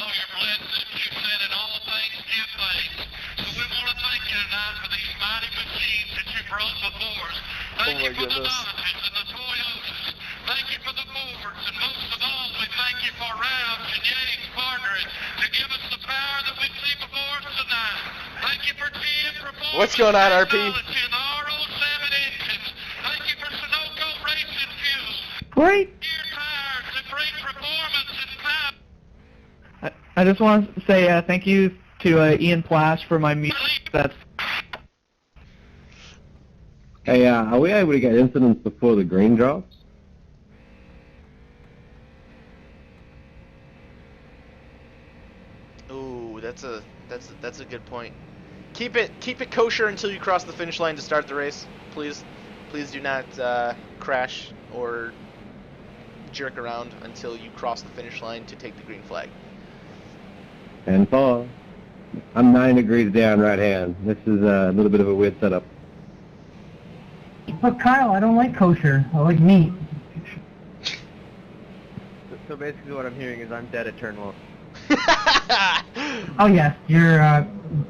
all your blessings. You said in all things give thanks. So we want to thank you tonight for these mighty machines that you brought before us. Thank you for the Dodges and the Toyotas. Thank you for the Fords, and most of all, we thank you for Roush and Yates partnering to give us the power that we see before us tonight. Thank you for GM Performance. What's going on, RP? And the RO7 engines. Thank you for Sunoco Racing Fuel. Great. Gear tires and great performance and power. I just want to say thank you to Ian Plash for my music. That's. Hey, are we able to get incidents before the green drops? Ooh, that's a good point. Keep it kosher until you cross the finish line to start the race, please. Please do not crash or jerk around until you cross the finish line to take the green flag. 10-4. I'm 9 degrees down right hand. This is a little bit of a weird setup. But Kyle, I don't like kosher. I like meat. So basically what I'm hearing is I'm dead at turn 1. Oh yes, you're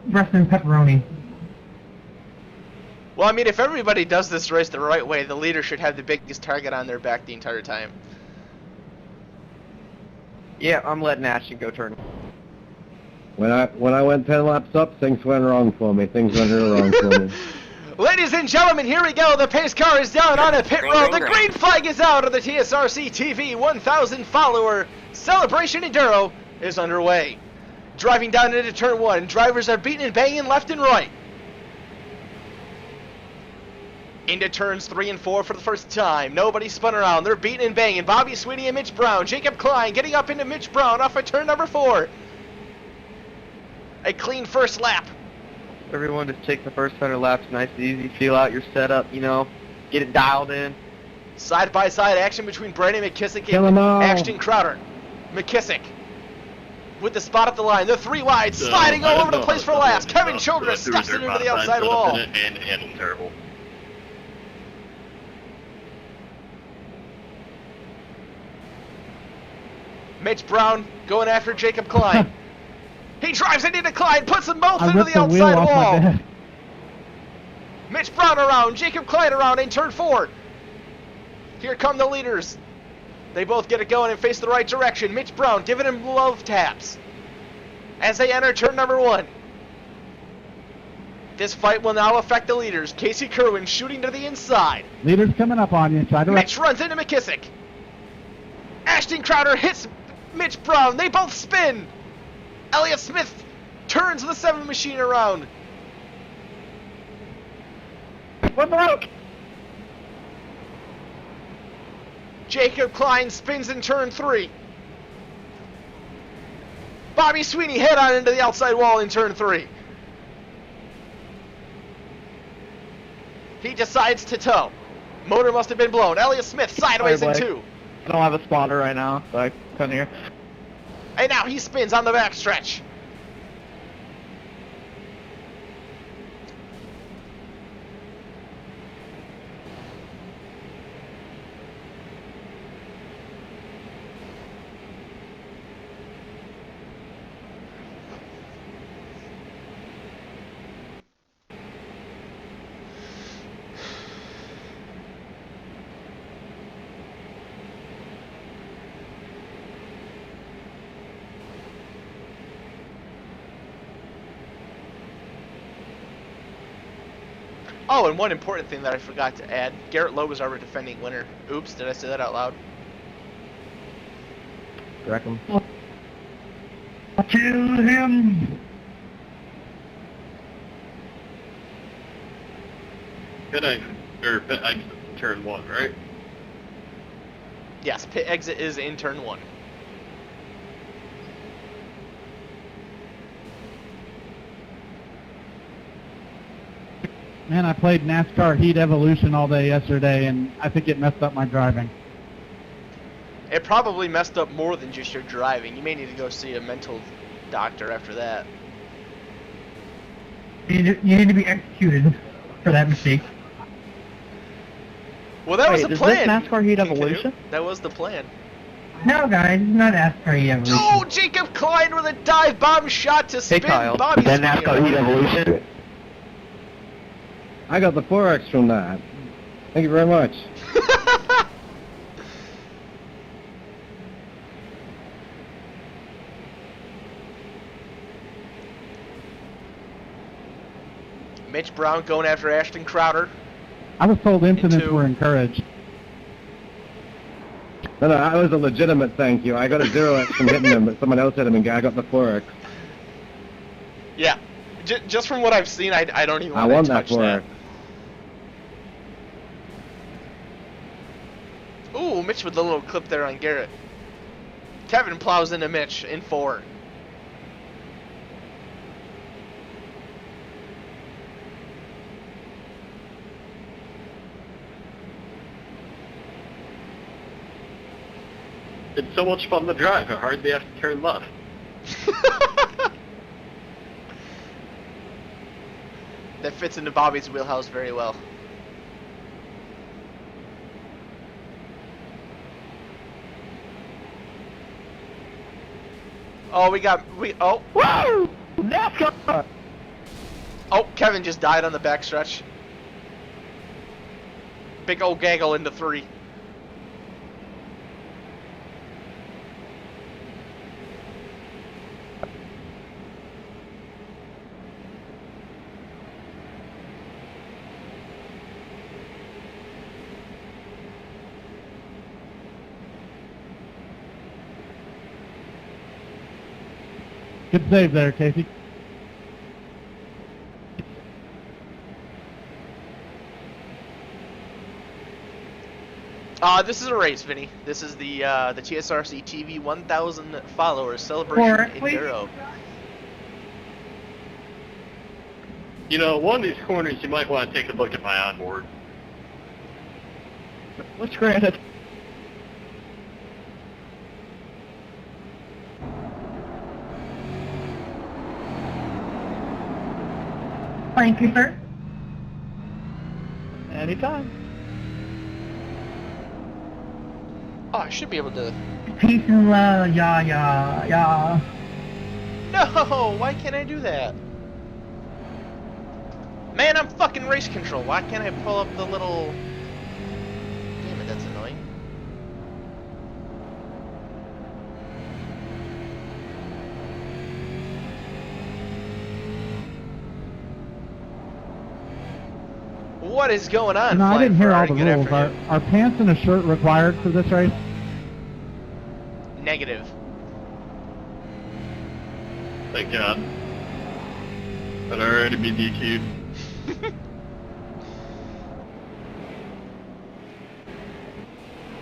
breast and pepperoni. Well, I mean, if everybody does this race the right way, the leader should have the biggest target on their back the entire time. Yeah, I'm letting Ashton go turn 1. When I went 10 laps up, things went wrong for me. Things went real wrong for me. Ladies and gentlemen, here we go. The pace car is down on a pit road. The green flag is out of the TSRC TV 1,000 follower celebration Enduro is underway. Driving down into turn 1, drivers are beating and banging left and right. Into turns 3 and 4 for the first time. Nobody spun around. They're beating and banging. Bobby Sweeney and Mitch Brown. Jacob Klein getting up into Mitch Brown off of turn number 4. A clean first lap. Everyone just take the first 100 laps nice and easy, feel out your setup, you know, get it dialed in. Side-by-side action between Brandon McKissick Kill 'em and all. Ashton Crowder. McKissick with the spot at the line. They're 3 wide, sliding all over the place for last. Kevin Childress stuffs it into the outside wall. And handled terrible. Mitch Brown going after Jacob Klein. He drives it into Klein, puts them both I into ripped the the wheel outside off my wall. bed. Mitch Brown around, Jacob Klein around in turn 4. Here come the leaders. They both get it going and face the right direction. Mitch Brown giving him love taps as they enter turn number 1. This fight will now affect the leaders. Casey Kerwin shooting to the inside. Leader's coming up on you. Try to Mitch runs into McKissick. Ashton Crowder hits Mitch Brown. They both spin. Elliott Smith turns the 7 machine around. What broke? Jacob Klein spins in turn 3. Bobby Sweeney head on into the outside wall in turn 3. He decides to tow. Motor must have been blown. Elliott Smith sideways in 2. I don't have a spotter right now, so I couldn't hear. And now he spins on the backstretch. Oh, and one important thing that I forgot to add. Garrett Lowe is our defending winner. Oops, did I say that out loud? Wreck him. Kill him! Pit exit turn 1, right? Yes, pit exit is in turn 1. Man, I played NASCAR Heat Evolution all day yesterday, and I think it messed up my driving. It probably messed up more than just your driving. You may need to go see a mental doctor after that. You need to be executed for that mistake. Well, that was Wait, the is plan. this NASCAR Heat Kincanoo. Evolution? That was the plan. No, guys, it's not NASCAR Heat Evolution. Oh, Jacob Klein with a dive bomb shot to spin Kyle. Bobby's Then NASCAR Heat wheel. Evolution. I got the 4X from that. Thank you very much. Mitch Brown going after Ashton Crowder. I was told incidents Into- were encouraged. No, that was a legitimate thank you. I got a 0X from hitting him, but someone else hit him and I got the 4X. Yeah. Just from what I've seen, I don't even I want won to that touch that. 4X. Ooh, Mitch with the little clip there on Garrett. Kevin plows into Mitch in 4. It's so much fun to drive, I hardly have to turn left. That fits into Bobby's wheelhouse very well. Oh, Woo! NASCAR! Oh, Kevin just died on the backstretch. Big old gaggle into 3. Good save there, Casey. This is a race, Vinny. This is the TSRC TV 1,000 followers celebration Correct, please. Enduro. You know, one of these corners you might want to take a look at my onboard. What's granted? Thank you, sir. Anytime. Oh, I should be able to. Peace and love, yeah. No, why can't I do that? Man, I'm fucking race control. Why can't I pull up the little... Damn it, that's annoying. What is going on? No, I Flying didn't hear all Ferrari? the Good rules. afternoon. Are pants and a shirt required for this race? Negative. Thank God. I'd already be DQ'd.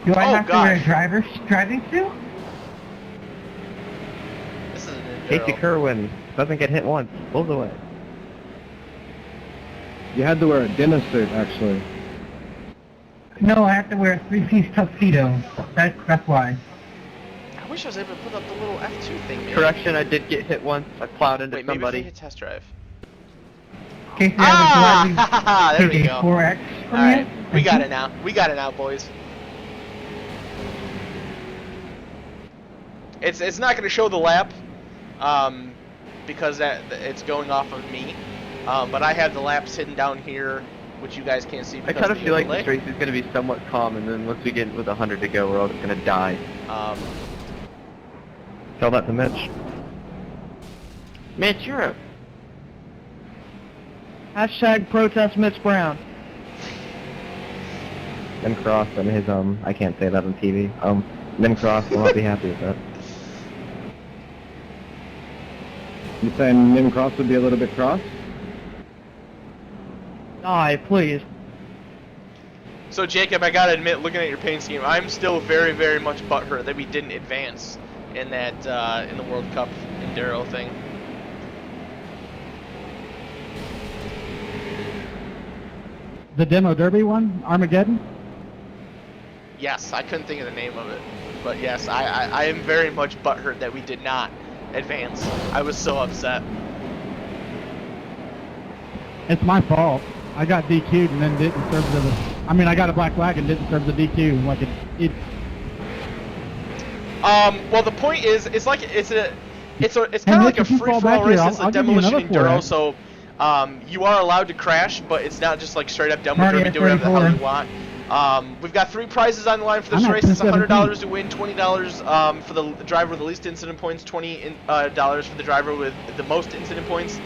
Do I Oh, have to wear a gosh. driver's driving suit? This is an Enduro. Casey Kerwin doesn't get hit once. Pulls away. You had to wear a dinner suit, actually. No, I have to wear a 3-piece tuxedo. That's why. I wish I was able to put up the little F2 thing, man. Correction, I did get hit once. I plowed into Wait, maybe if we somebody. hit test drive. Casey, I would There gladly we take go. a 4X from Alright, you. we Thank got you. it now. We got it now, boys. It's not going to show the lap, because it's going off of me. But I have the laps hidden down here, which you guys can't see. I Because kind of the feel like delay. this race is going to be somewhat calm, and then once we get with 100 to go, we're all just going to die. Tell that to Mitch. Mitch, you're a... Hashtag protest Mitch Brown. Nim Cross and his, I can't say that on TV. Nim Cross will not be happy with that. You saying Nim Cross would be a little bit cross? Die, please. So Jacob, I gotta admit, looking at your paint scheme, I'm still very, very much butthurt that we didn't advance in that in the World Cup Enduro thing. The Demo Derby one? Armageddon? Yes, I couldn't think of the name of it, but yes, I am very much butthurt that we did not advance. I was so upset. It's my fault. I got DQ'd and then didn't serve the... I mean, I got a black flag and didn't serve the DQ. Like, it Well, the point is, it's kind of Hey, like Mitch, a if you fall free-for-all back race. here, It's a I'll give you demolition another enduro, 4X. so you are allowed to crash, but it's not just like straight up demo Marty derby, at do whatever the hell 34. you want. We've got 3 prizes on the line for this I'm at race. It's $100 217. to win, $20 for the driver with the least incident points, $20 for the driver with the most incident points.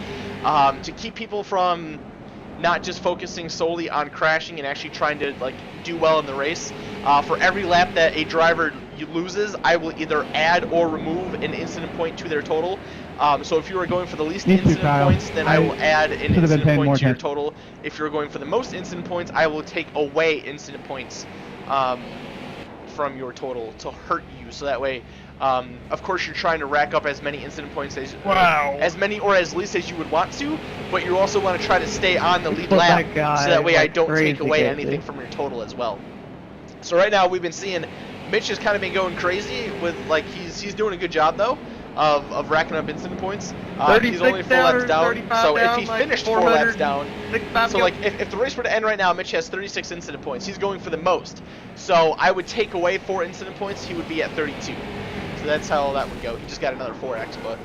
To keep people from not just focusing solely on crashing and actually trying to like do well in the race. For every lap that a driver loses, I will either add or remove an incident point to their total. So if you are going for the least Me too, incident Kyle. points, then I will add an should have been incident paying point more to your attention. total. If you're going for the most incident points, I will take away incident points from your total to hurt you. So that way, of course, you're trying to rack up as many incident points as many or as least as you would want to, but you also want to try to stay on the lead Put lap, that guy so that way I like don't take crazy, away Casey. anything from your total as well. So right now we've been seeing Mitch has kind of been going crazy with like he's doing a good job though of racking up incident points. He's only 4 laps down, so if he finished 4 laps down, so like if the race were to end right now, Mitch has 36 incident points. He's going for the most. So I would take away 4 incident points. He would be at 32. So that's how that would go. He just got another 4x, but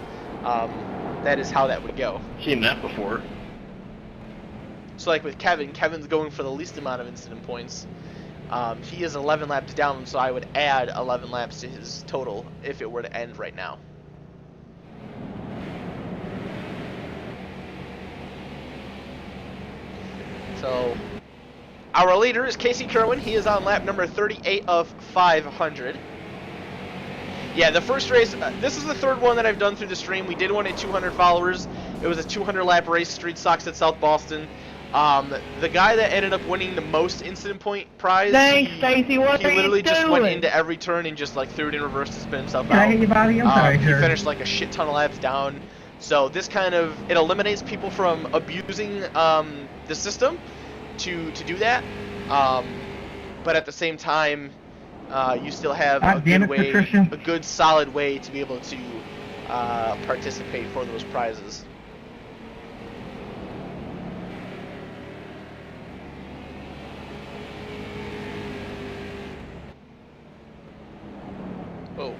that is how that would go. Seen that before. So like with Kevin's going for the least amount of incident points. He is 11 laps down, so I would add 11 laps to his total if it were to end right now. So our leader is Casey Kerwin. He is on lap number 38 of 500. Yeah, the first race, this is the 3rd one that I've done through the stream. We did one at 200 followers. It was a 200 lap race, street stocks at South Boston. The guy that ended up winning the most incident point prize, Thanks, Stacey. What he are you literally just went doing? into every turn and just like threw it in reverse to spin himself Can I out. hit you, Bobby? I'm sorry, He sir. finished like a shit ton of laps down. So this kind of, it eliminates people from abusing the system to do that. But at the same time, you still have God a damn good it, way, Patricia. a good solid way to be able to participate for those prizes. Oh.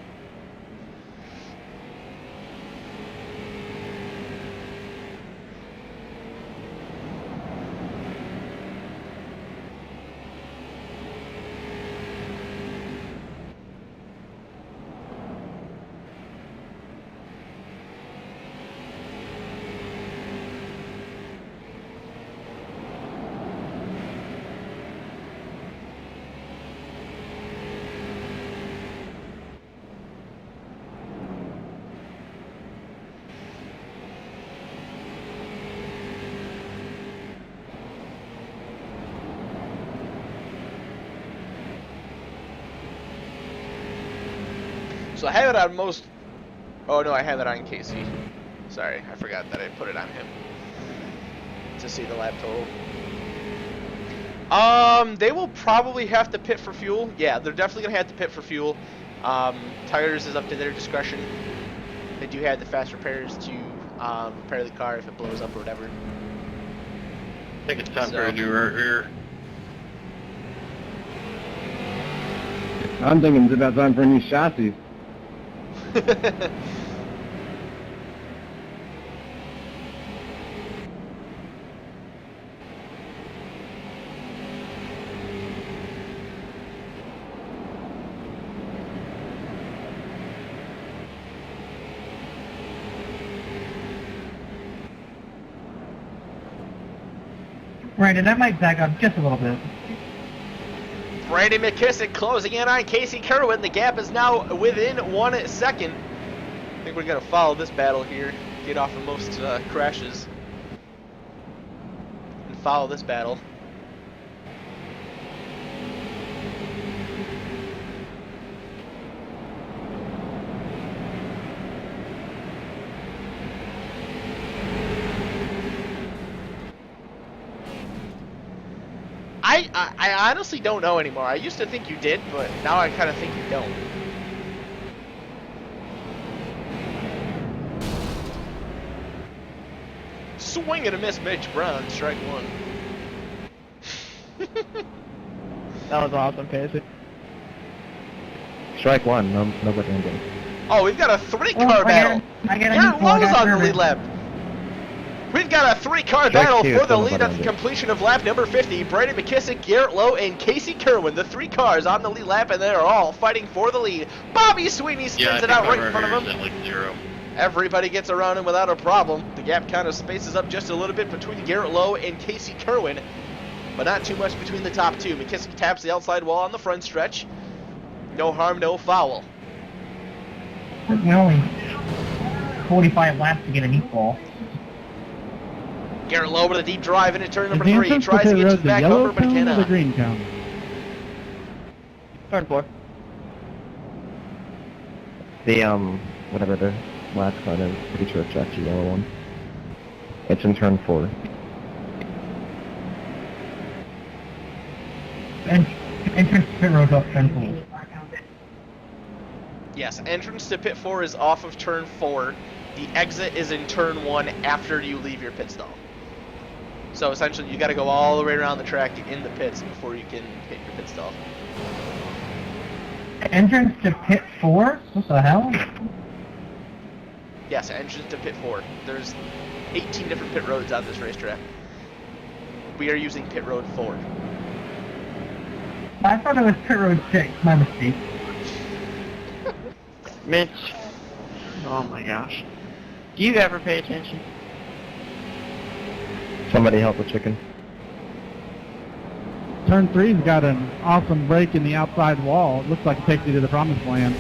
So I have it on most. Oh no, I have it on Casey. Sorry, I forgot that I put it on him to see the lap total. They will probably have to pit for fuel. Yeah, they're definitely gonna have to pit for fuel. Tires is up to their discretion. They do have the fast repairs to repair the car if it blows up or whatever. I think it's time for a new rear. I'm thinking it's about time for a new chassis. Brandon, that might back up just a little bit. Brandon McKissick closing in on Casey Kerwin. The gap is now within 1 second. I think we're going to follow this battle here. Get off of most crashes. And follow this battle. I honestly don't know anymore. I used to think you did, but now I kind of think you don't. Swing and a miss, Mitch Brown, strike 1. That was awesome, Casey. Strike one. Nobody engaged. Oh, we've got a three-car battle. I get a Garrett new Lowe's on the service. lead lap. We've got a three-car Strike battle two, for the so lead nobody at the engaged. completion of lap number 50. Brandon McKissick, Garrett Lowe, and Casey Kerwin, the three cars on the lead lap, and they are all fighting for the lead. Bobby Sweeney spins it out right in front of him. Like 0. Everybody gets around him without a problem. The gap kind of spaces up just a little bit between Garrett Lowe and Casey Kerwin, but not too much between the top two. McKissick taps the outside wall on the front stretch. No harm, no foul. Only 45 laps to get an equal. Garrett Lowe with a deep drive into turn number Is the 3. He entrance tries to pit get to road the the back yellow bumper, but he cone or the cannot. green cone? Turn 4. The whatever the last card is, pretty sure it's actually the yellow one. It's in turn 4. Entrance to pit road up central. Yes, entrance to pit 4 is off of turn 4. The exit is in turn 1 after you leave your pit stall. So essentially, you got to go all the way around the track in the pits before you can hit your pit stall. Entrance to pit 4? What the hell? Yes, entrance to pit 4. There's 18 different pit roads on this racetrack. We are using pit road 4. I thought it was pit road 6. My mistake. Mitch. Oh my gosh. Do you ever pay attention? Somebody help the chicken. Turn 3's got an awesome break in the outside wall. It looks like it takes you to the promised land.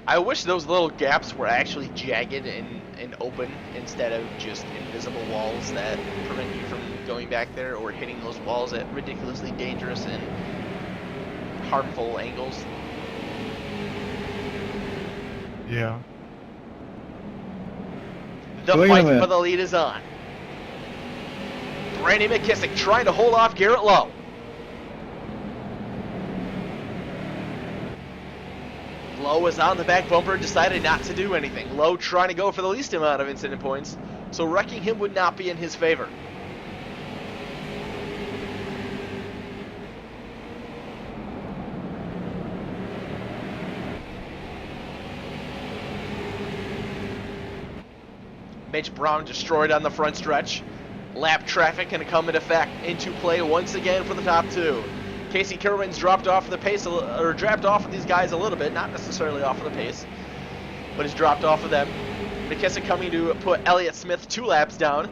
I wish those little gaps were actually jagged and open instead of just invisible walls that prevent you from going back there or hitting those walls at ridiculously dangerous and harmful angles. Yeah. The Wait a fight minute. for the lead is on. Brandon McKissick trying to hold off Garrett Lowe. Lowe is on the back bumper, decided not to do anything. Lowe trying to go for the least amount of incident points, so wrecking him would not be in his favor. Mitch Brown destroyed on the front stretch. Lap traffic going to come into play once again for the top two. Casey Kerwin's dropped off the pace, or dropped off of these guys a little bit, not necessarily off of the pace, but he's dropped off of them. McKissick coming to put Elliott Smith 2 laps down.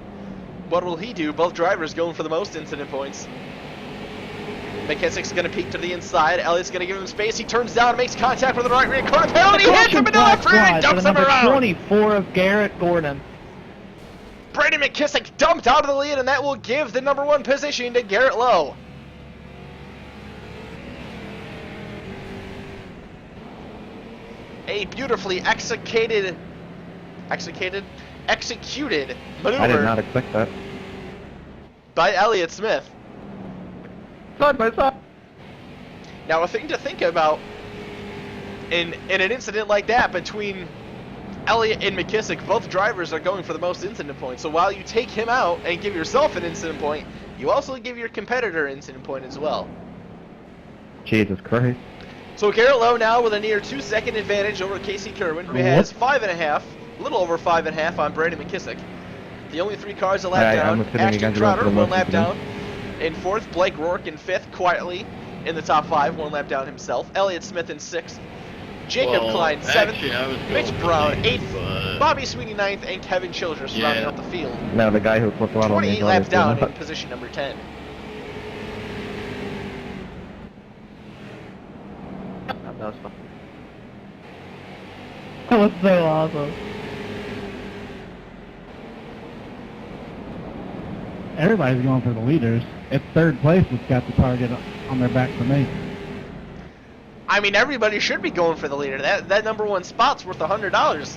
What will he do? Both drivers going for the most incident points. McKissick's going to peek to the inside. Elliott's going to give him space. He turns down and makes contact with the right rear corner. Penalty hits him into the left rear and dumps him around. 24 of Garrett Gordon. Brandon McKissick dumped out of the lead, and that will give the number 1 position to Garrett Lowe. A beautifully executed maneuver I did not expect that. by Elliott Smith. Side by side. Now, a thing to think about in an incident like that between Elliott and McKissick, both drivers are going for the most incident points. So while you take him out and give yourself an incident point, you also give your competitor an incident point as well. Jesus Christ. So Garrett Lowe now with a near 2-second advantage over Casey Kerwin, who has 5.5, a little over 5.5 on Brandon McKissick. The only 3 cars a lap I'm down. assuming you Ashton guys are going for Trotter, the 1 most lap incident. down. In 4th, Blake Rourke in 5th, quietly in the top 5, 1 lap down himself. Elliott Smith in 6th. Jacob Klein, 7th. Actually, I was going Mitch for Brown, the 8th. but- Bobby Sweeney, 9th. And Kevin Childress rounding Yeah. out the field. Now the guy who put the throttle on 28 me. laps down in position number 10. That was fun. That was so awesome. Everybody's going for the leaders. It's 3rd place that's got the target on their back for me. I mean, everybody should be going for the leader. That number 1 spot's worth $100.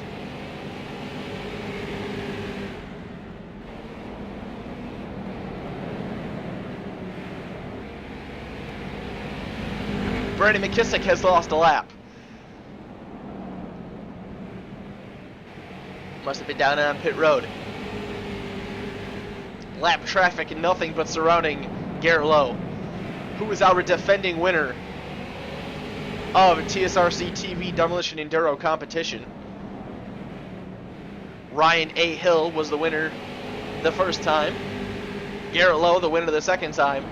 Brandon McKissick has lost a lap. Must have been down on pit road. Lap traffic and nothing but surrounding Garrett Lowe, who is our defending winner of TSRC TV Demolition Enduro competition. Ryan A. Hill was the winner the first time. Garrett Lowe the winner the second time.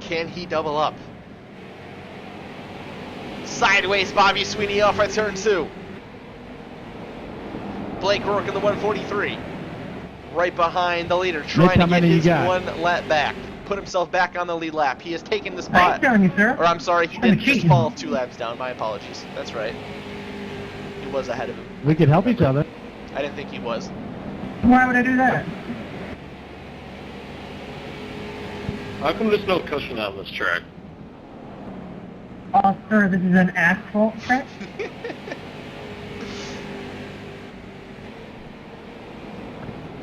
Can he double up? Sideways Bobby Sweeney off at turn 2. Blake Rourke in the 143. Right behind the leader, trying to get his one lap back. Put himself back on the lead lap. He has taken the spot. Thanks, you, sir. Or I'm sorry, he did just fall 2 laps down. My apologies. That's right. He was ahead of him. We could help each other. I didn't think he was. Why would I do that? How come there's no cushion on this track? Oh, sir, this is an asphalt track?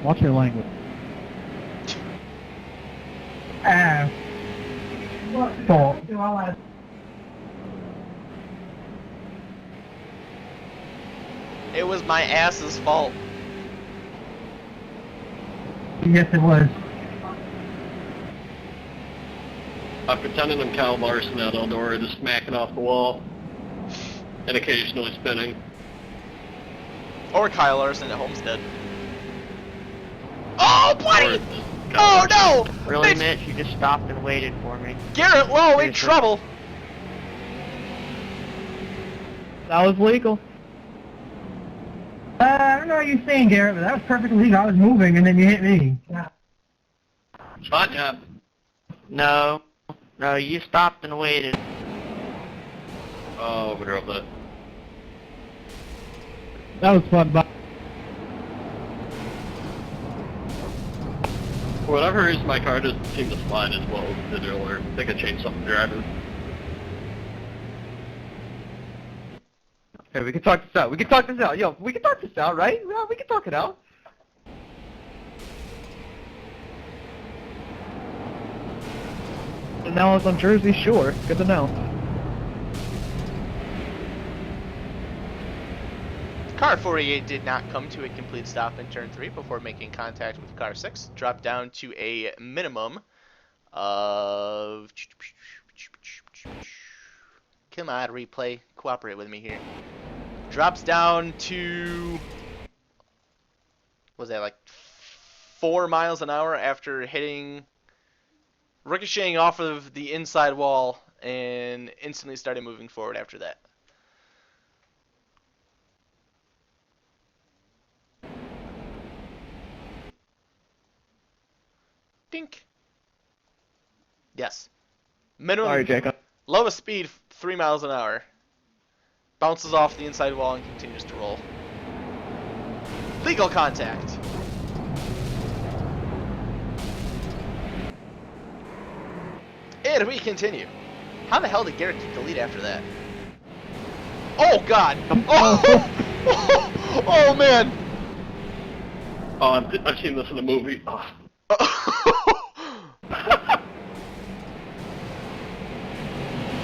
Watch your language. Fault. It was my ass's fault. Yes, it was. I'm pretending I'm Kyle Larson at Eldora, just smacking off the wall and occasionally spinning. Or Kyle Larson at Homestead. Oh, buddy! Or Oh, no! Really, Mitch- Mitch? You just stopped and waited for me. Garrett Lowe in Seriously. trouble. That was legal. I don't know what you're saying, Garrett, but that was perfectly legal. I was moving, and then you hit me. Spot job. No. No, you stopped and waited. Oh, we drove that. That was fun, but For whatever reason, my car doesn't seem to slide as well as it did earlier. I think I changed something driving. Hey, we can talk this out. We can talk this out. Yo, we can talk this out, right? Yeah, we can talk it out. And now it's on Jersey Shore. Good to know. Car 48 did not come to a complete stop in turn 3 before making contact with car 6. Dropped down to a minimum of... Come on, replay. Cooperate with me here. Drops down to... Was that like 4 miles an hour after hitting... ricocheting off of the inside wall and instantly started moving forward after that. Dink. Yes. Minimum. Sorry, Jacob. Lowest speed 3 miles an hour. Bounces off the inside wall and continues to roll. Legal contact. And we continue. How the hell did Garrett keep the lead after that? Oh God! Oh, oh man! Oh, I've seen this in a movie. Oh.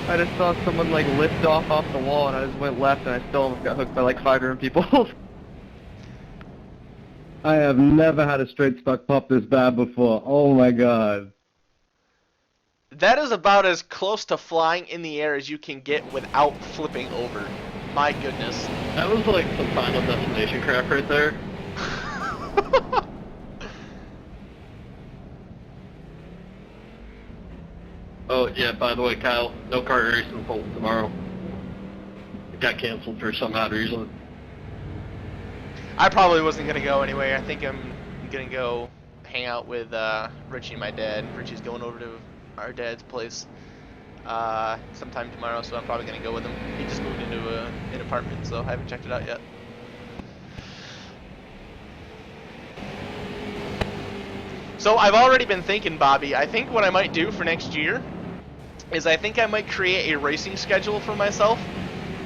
I just saw someone like lift off the wall and I just went left and I still almost got hooked by like 5 different people. I have never had a straight stock pop this bad before. Oh my god. That is about as close to flying in the air as you can get without flipping over. My goodness. That was like some Final Destination crap right there. Oh, yeah, by the way, Kyle, no kart race in Fulton tomorrow. It got canceled for some odd reason. I probably wasn't going to go anyway. I think I'm going to go hang out with Richie and my dad. Richie's going over to our dad's place sometime tomorrow, so I'm probably going to go with him. He just moved into an apartment, so I haven't checked it out yet. So I've already been thinking, Bobby, I think what I might do for next year is I think I might create a racing schedule for myself,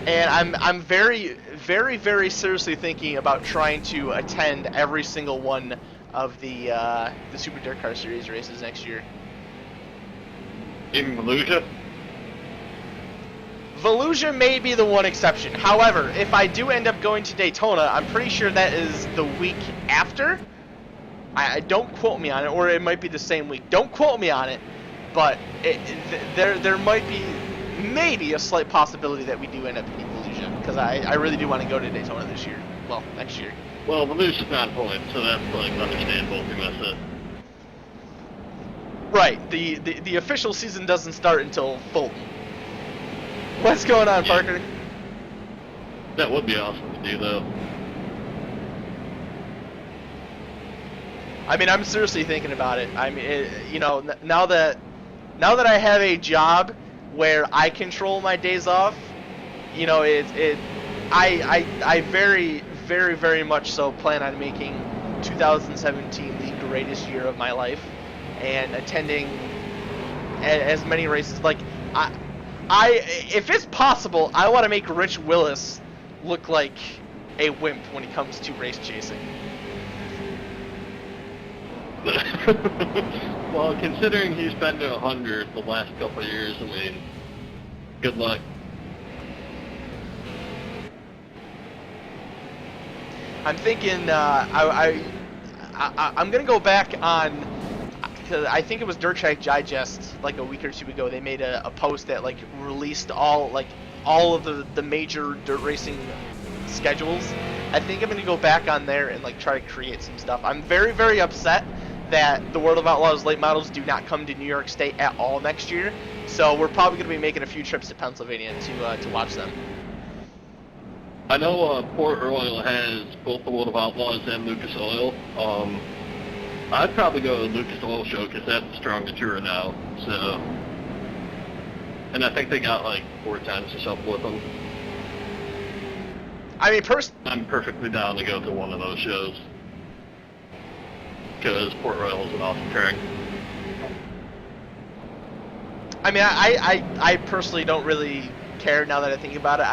and I'm very, very, very seriously thinking about trying to attend every single one of the Super Dirt Car Series races next year. Even Volusia? Volusia may be the one exception. However, if I do end up going to Daytona, I'm pretty sure that is the week after. I don't quote me on it, or it might be the same week. Don't quote me on it, but there might be maybe a slight possibility that we do end up in Volusia, because I really do want to go to Daytona this year. Well, next year. Well, Volusia's 9 points, so that's like understandable if you miss it. Right. The official season doesn't start until Fulton. What's going on, Parker? That would be awesome to do, though. I mean, I'm seriously thinking about it. I mean, you know, now that I have a job where I control my days off, you know, I very, very, very much so plan on making 2017 the greatest year of my life, and attending as many races. Like, if it's possible, I want to make Rich Willis look like a wimp when it comes to race chasing. Well, considering he's been to 100 the last couple of years, I mean, good luck. I'm thinking I'm gonna go back on, cause I think it was Dirt Track Digest like a week or two ago. They made a post that like released all of the major dirt racing schedules. I think I'm gonna go back on there and like try to create some stuff. I'm very, very upset that the World of Outlaws late models do not come to New York State at all next year. So we're probably gonna be making a few trips to Pennsylvania to watch them. I know Port Royal has both the World of Outlaws and Lucas Oil. I'd probably go to the Lucas Oil show because that's the strongest tour now. So, and I think they got like 4 times or something with them. I mean, I'm perfectly down to go to one of those shows because Port Royal is an awesome track. I mean, I personally don't really care now that I think about it.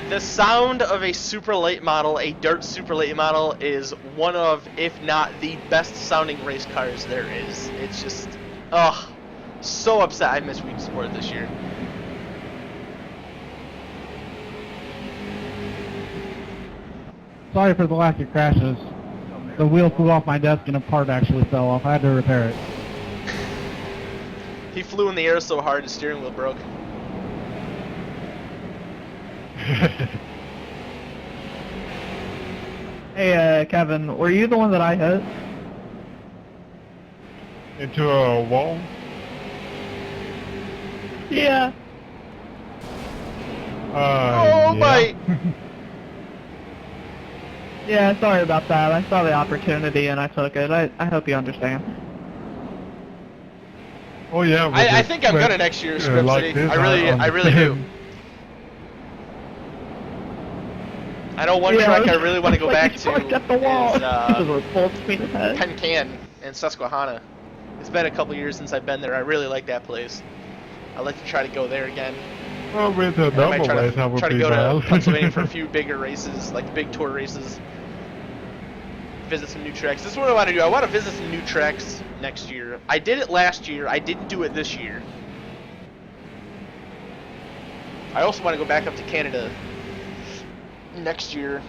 The sound of a super late model, a dirt super late model, is one of, if not the best sounding race cars there is. It's just, ugh, so upset I missed Wheat Sport this year. Sorry for the last few crashes. The wheel flew off my desk and a part actually fell off. I had to repair it. He flew in the air so hard his steering wheel broke. Hey, Kevin, were you the one that I hit? Into a wall? Yeah. Oh yeah. my! Yeah, sorry about that. I saw the opportunity and I took it. I hope you understand. Oh yeah. I think I'm gonna next year, Script like City. this, I really do. I know one track I really want to go back to at the wall. is Pencan in Susquehanna. It's been a couple years since I've been there. I really like that place. I'd like to try to go there again. Well, with a double race, that would try to be go nice. to Pennsylvania for a few bigger races, like big tour races. Visit some new tracks. This is what I want to do. I want to visit some new tracks next year. I did it last year. I didn't do it this year. I also want to go back up to Canada next year.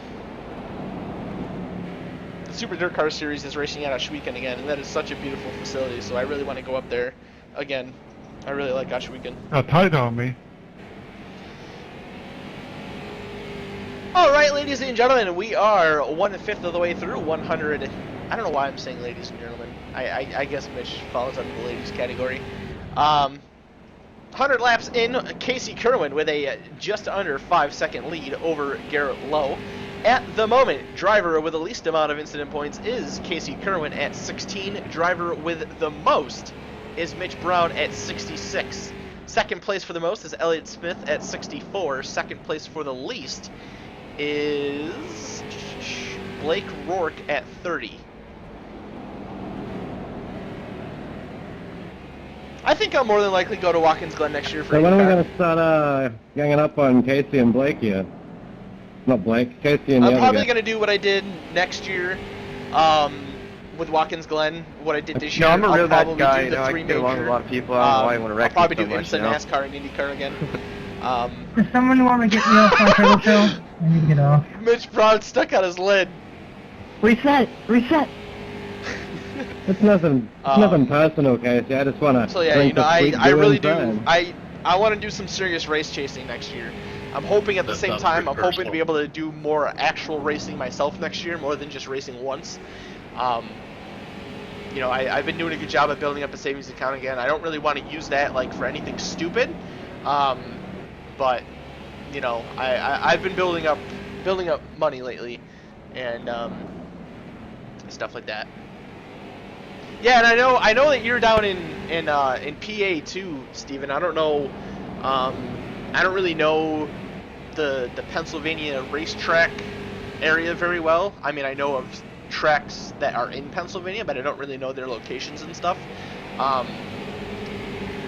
The Super Dirt Car Series is racing at Ashwegan again, and that is such a beautiful facility, so I really want to go up there again. I really like Ashwegan. Tight on me. Alright, ladies and gentlemen, we are 1/5 of the way through 100. I don't know why I'm saying ladies and gentlemen. I guess Mitch falls under the ladies category. 100 laps in, Casey Kerwin with a just under 5-second lead over Garrett Lowe. At the moment, driver with the least amount of incident points is Casey Kerwin at 16. Driver with the most is Mitch Brown at 66. Second place for the most is Elliott Smith at 64. Second place for the least is Blake Rourke at 30. I think I'll more than likely go to Watkins Glen next year for So when are we IndyCar. going to start ganging up on Casey and Blake yet? Not Blake, Casey and the I'm other probably guy. going to do what I did next year with Watkins Glen, what I did this year. No, I'm a real I'll bad probably guy, do you the know, I three can get along with major, a lot of people, I don't know why you want to wreck I'll probably me do so much, instant you know? NASCAR and IndyCar again. Does someone want to get me off my turtle show? I need to get off. Mitch Brown stuck on his lid. Reset! Reset! It's nothing personal, Casey. I just wanna. So yeah, drink you know, the sweet I really do. time. I want to do some serious race chasing next year. I'm hoping at the That same sounds time, pretty I'm hoping to personal. be able to do more actual racing myself next year, more than just racing once. You know, I've been doing a good job of building up a savings account again. I don't really want to use that like for anything stupid, but you know, I've been building up money lately, and stuff like that. Yeah, and I know that you're down in PA too, Steven. I don't know, I don't really know the Pennsylvania racetrack area very well. I mean, I know of tracks that are in Pennsylvania, but I don't really know their locations and stuff. I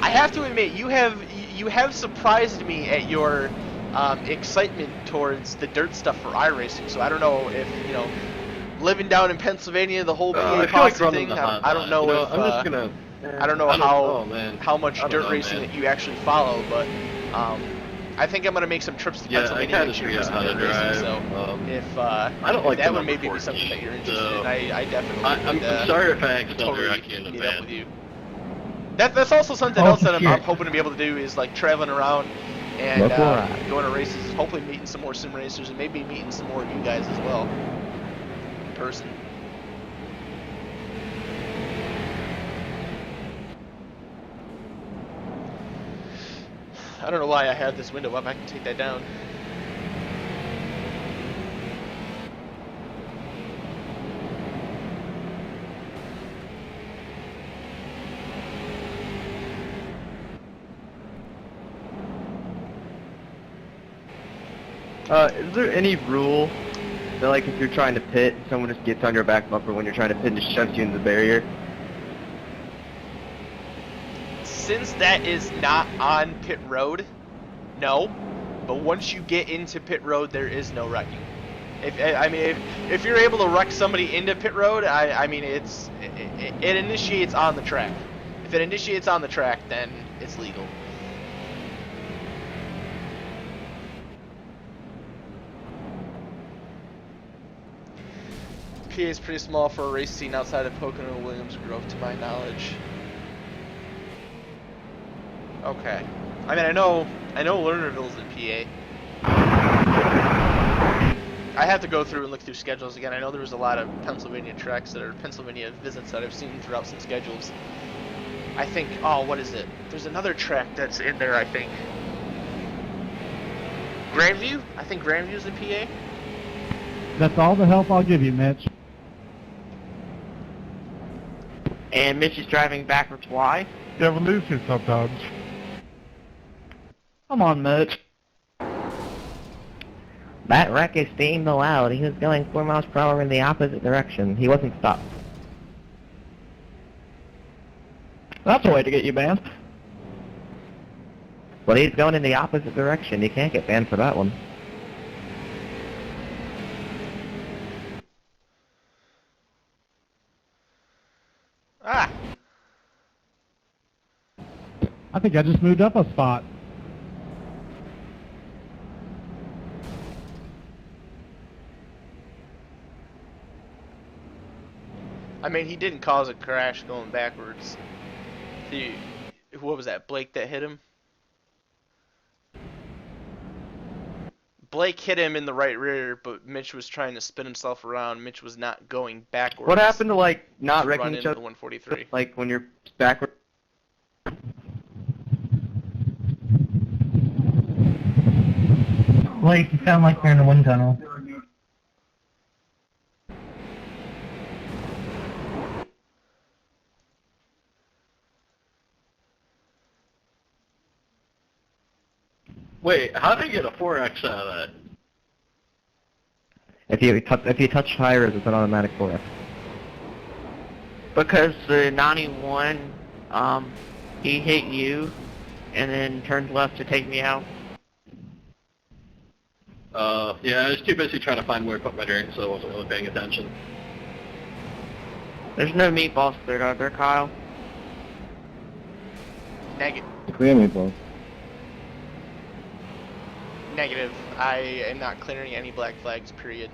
have to admit, you have surprised me at your excitement towards the dirt stuff for iRacing. So I don't know if, you know, living down in Pennsylvania, the whole PA posse thing. I don't know if I'm just gonna. I don't know how much dirt racing that you actually follow, but I think I'm gonna make some trips to Pennsylvania next year for some dirt racing. So if I don't like that the would maybe number be something 14, that you're interested so in, I definitely I'm would, sorry if I accidentally totally wreck you in the meet up van. with you. That's also something else that I'm hoping to be able to do is like traveling around and going to races, hopefully meeting some more sim racers and maybe meeting some more of you guys as well in person. I don't know why I have this window up. I can take that down. Is there any rule that, like, if you're trying to pit, someone just gets on your back bumper when you're trying to pit and just shoves you into the barrier? Since that is not on pit road, no. But once you get into pit road, there is no wrecking. If you're able to wreck somebody into pit road, I mean it initiates on the track. If it initiates on the track, then it's legal. PA is pretty small for a race scene outside of Pocono and Williams Grove, to my knowledge. Okay. I mean, I know Lernerville's in PA. I have to go through and look through schedules again. I know there was a lot of Pennsylvania tracks that are Pennsylvania visits that I've seen throughout some schedules. I think, oh, what is it? There's another track that's in there, I think. Grandview? I think Grandview's in PA. That's all the help I'll give you, Mitch. And Mitch is driving backwards. Why? Yeah, we lose it sometimes. Come on, Mitch. That wreck is being allowed. He was going 4 miles per hour in the opposite direction. He wasn't stopped. That's a way to get you banned. Well, he's going in the opposite direction. You can't get banned for that one. Ah! I think I just moved up a spot. I mean, he didn't cause a crash going backwards. What was that, Blake that hit him? Blake hit him in the right rear, but Mitch was trying to spin himself around. Mitch was not going backwards. What happened to, like, not to wrecking run each into other? the 143? Like, when you're backward? Blake, you sound like you're in a wind tunnel. Wait, how did you get a 4X out of that? If you touch tires, it's an automatic 4X. Because the 91, he hit you, and then turned left to take me out. Yeah, I was too busy trying to find where to put my drink, so I wasn't really paying attention. There's no meatballs there, are there, Kyle? Negative. Clear meatballs. Negative. I am not clearing any black flags, period.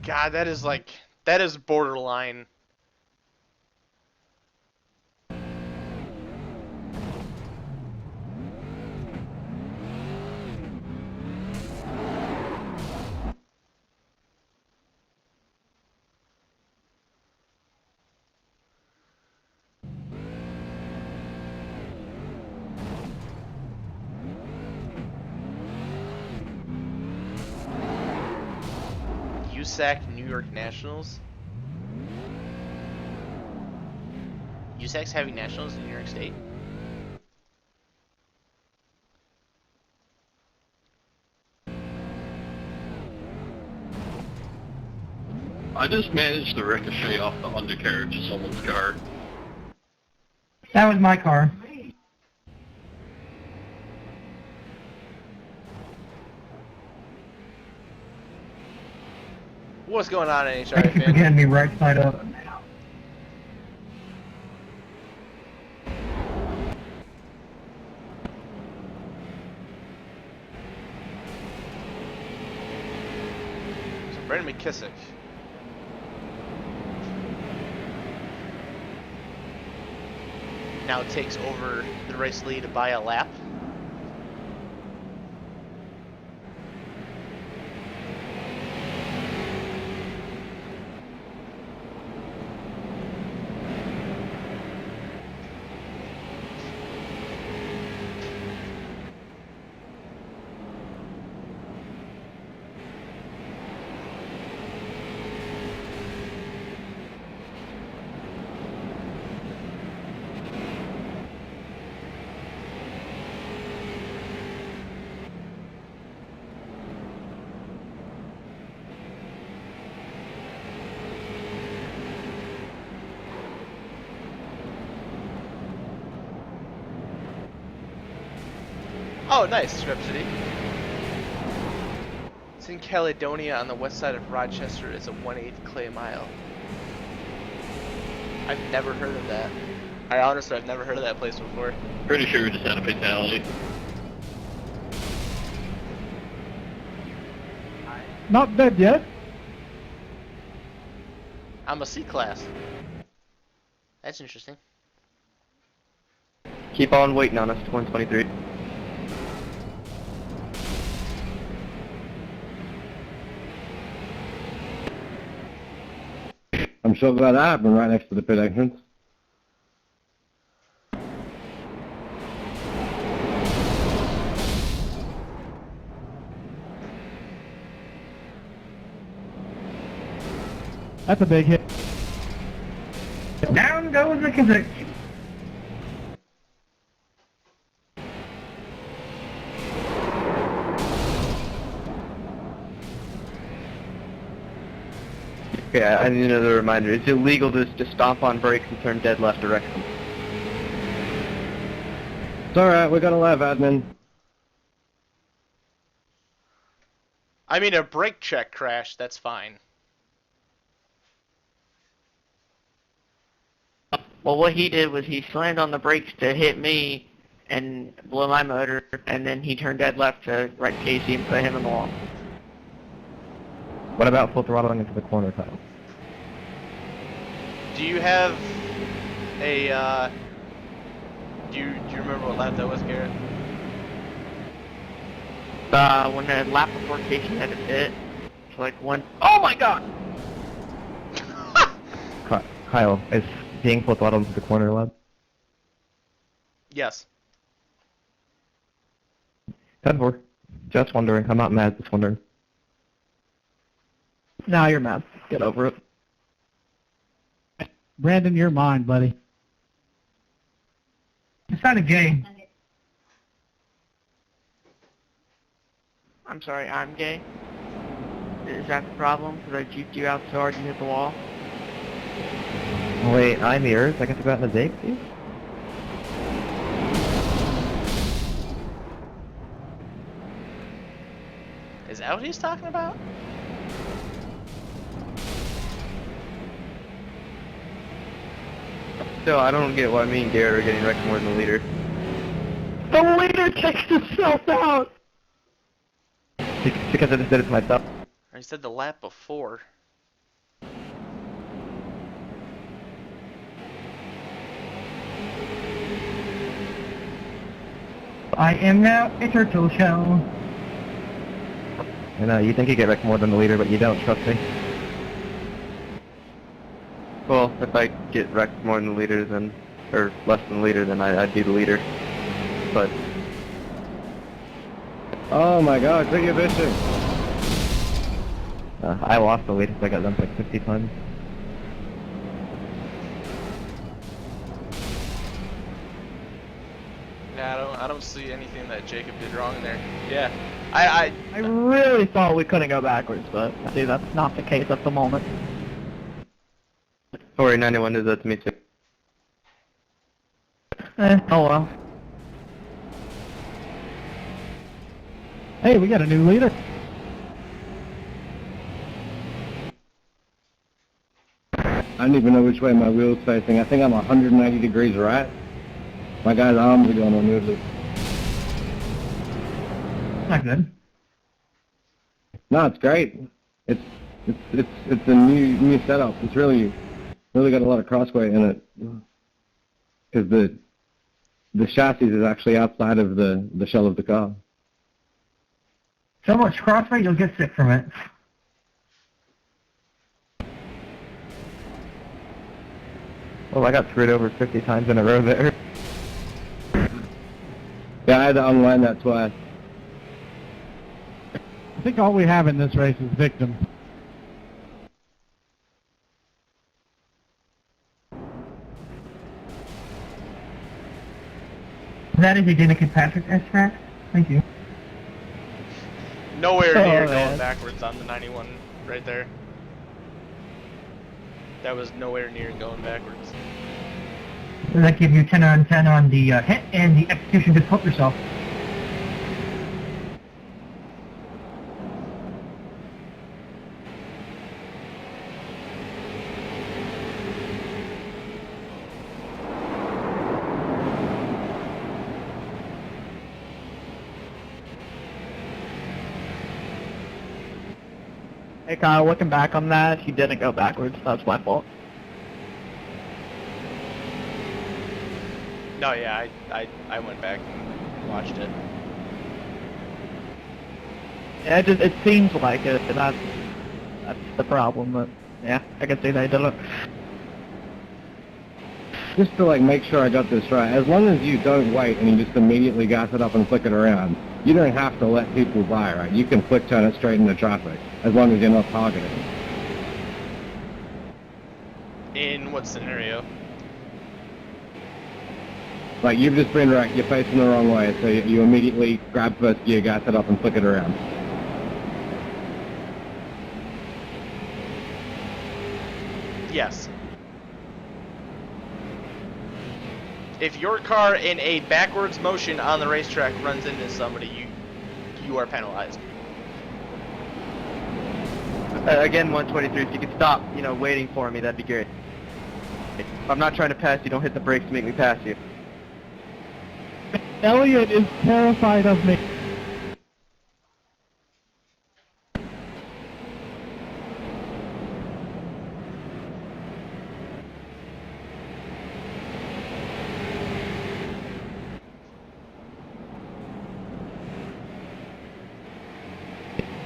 God, that is like, that is borderline. USAC New York Nationals? USAC's having nationals in New York State? I just managed to ricochet off the undercarriage of someone's car. That was my car. What's going on, NHRA Thank you for fan? getting me right side up. So Brandon McKissick. Now takes over the race lead by a lap. Oh, nice, Scrap City. It's in Caledonia on the west side of Rochester. It's a 1/8 clay mile. I've never heard of that. I honestly, I've never heard of that place before. Pretty sure we just had a fatality. Not dead yet. I'm a C class. That's interesting. Keep on waiting on us, 123. I'm sure that happened right next to the pit entrance. That's a big hit. Down goes the Kazik. Okay, I need another reminder. It's illegal to stomp on brakes and turn dead left to Wrexham. It's alright, we got a live admin. I mean, a brake check crash, that's fine. Well, what he did was he slammed on the brakes to hit me and blow my motor, and then he turned dead left to right Casey and put him in the wall. What about full throttling into the corner, Kyle? Do you have a, do you remember what lap that was, Garrett? When the lap before Casey had to pit, it's like one. Oh my god! Kyle, is being full throttled into the corner allowed? Yes. 10-4. Just wondering. I'm not mad, just wondering. Now you're mad. Get over it. Brandon, you're mine, buddy. It's not a game. I'm sorry, I'm gay. Is that the problem? Because I juked you out so hard you hit the wall? Wait, I'm yours? I get to go out in the day, please? Is that what he's talking about? Still, I don't get why me and Garrett are getting wrecked more than the leader. The leader takes himself out! Because I just did it to myself. Or he said the lap before. I am now a turtle shell. I know, you think you get wrecked more than the leader, but you don't, trust me. Well, if I get wrecked more than the leader, then, or less than the leader, then I'd be the leader. But Oh my god, take your vision. I lost the leader, so I got dumped like 50 times. Yeah, I don't see anything that Jacob did wrong there. Yeah, I really thought we couldn't go backwards, but I see that's not the case at the moment. 491 does that to me too. Oh well. Hey, we got a new leader. I don't even know which way my wheel's facing. I think I'm 190 degrees right. My guy's arms are going on weirdly. Not good. No, it's great. It's a new setup. It's really got a lot of crossweight in it. Because the chassis is actually outside of the shell of the car. So much crossfit, you'll get sick from it. Well, I got screwed over 50 times in a row there. Yeah, I had to unwind that twice. I think all we have in this race is victims. That is a Danica Patrick S-Track. Thank you. nowhere near Oh, going man. backwards on the 91 right there. That was nowhere near going backwards. Does that give you 10 on 10 on the hit and the execution to help yourself? Hey Kyle, looking back on that, he didn't go backwards. That's my fault. No, yeah, I went back and watched it. Yeah, it seems like it. That's the problem. But yeah, I can see they did it. Just to like make sure I got this right, as long as you don't wait and you just immediately gas it up and flick it around, you don't have to let people by, right? You can flick turn it straight into traffic, as long as you're not targeting. In what scenario? Like, you've just been wrecked, you're facing the wrong way, so you immediately grab first gear, gas it up, and flick it around. Yes. If your car in a backwards motion on the racetrack runs into somebody, you are penalized. Again, 123, if you could stop, waiting for me, that'd be great. If I'm not trying to pass you, don't hit the brakes to make me pass you. Elliot is terrified of me.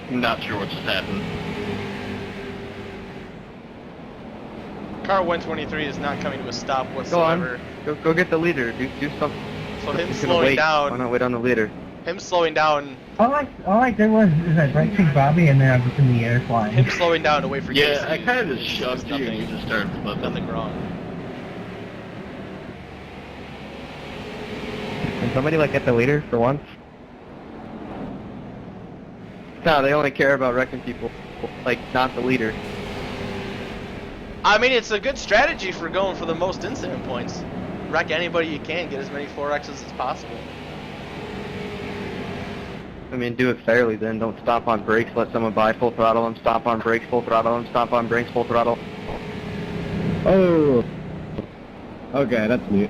I'm not sure what just happened. Car 123 is not coming to a stop Go whatsoever. on, go get the leader, do something. So him He's gonna slowing wait. down, Why not wait on the leader? him slowing down, All I did was is I right clicked Bobby and then I was in the air flying. him slowing down to wait for Yeah, Casey I kind of is just shoved you and you just started flipping. nothing wrong. Can somebody like get the leader for once? No, they only care about wrecking people, like not the leader. I mean, it's a good strategy for going for the most incident points. Wreck anybody you can, get as many 4Xs as possible. I mean, do it fairly then. Don't stop on brakes, let someone by, full throttle them, stop on brakes, full throttle them, stop on brakes, full throttle. Oh! Okay, that's neat.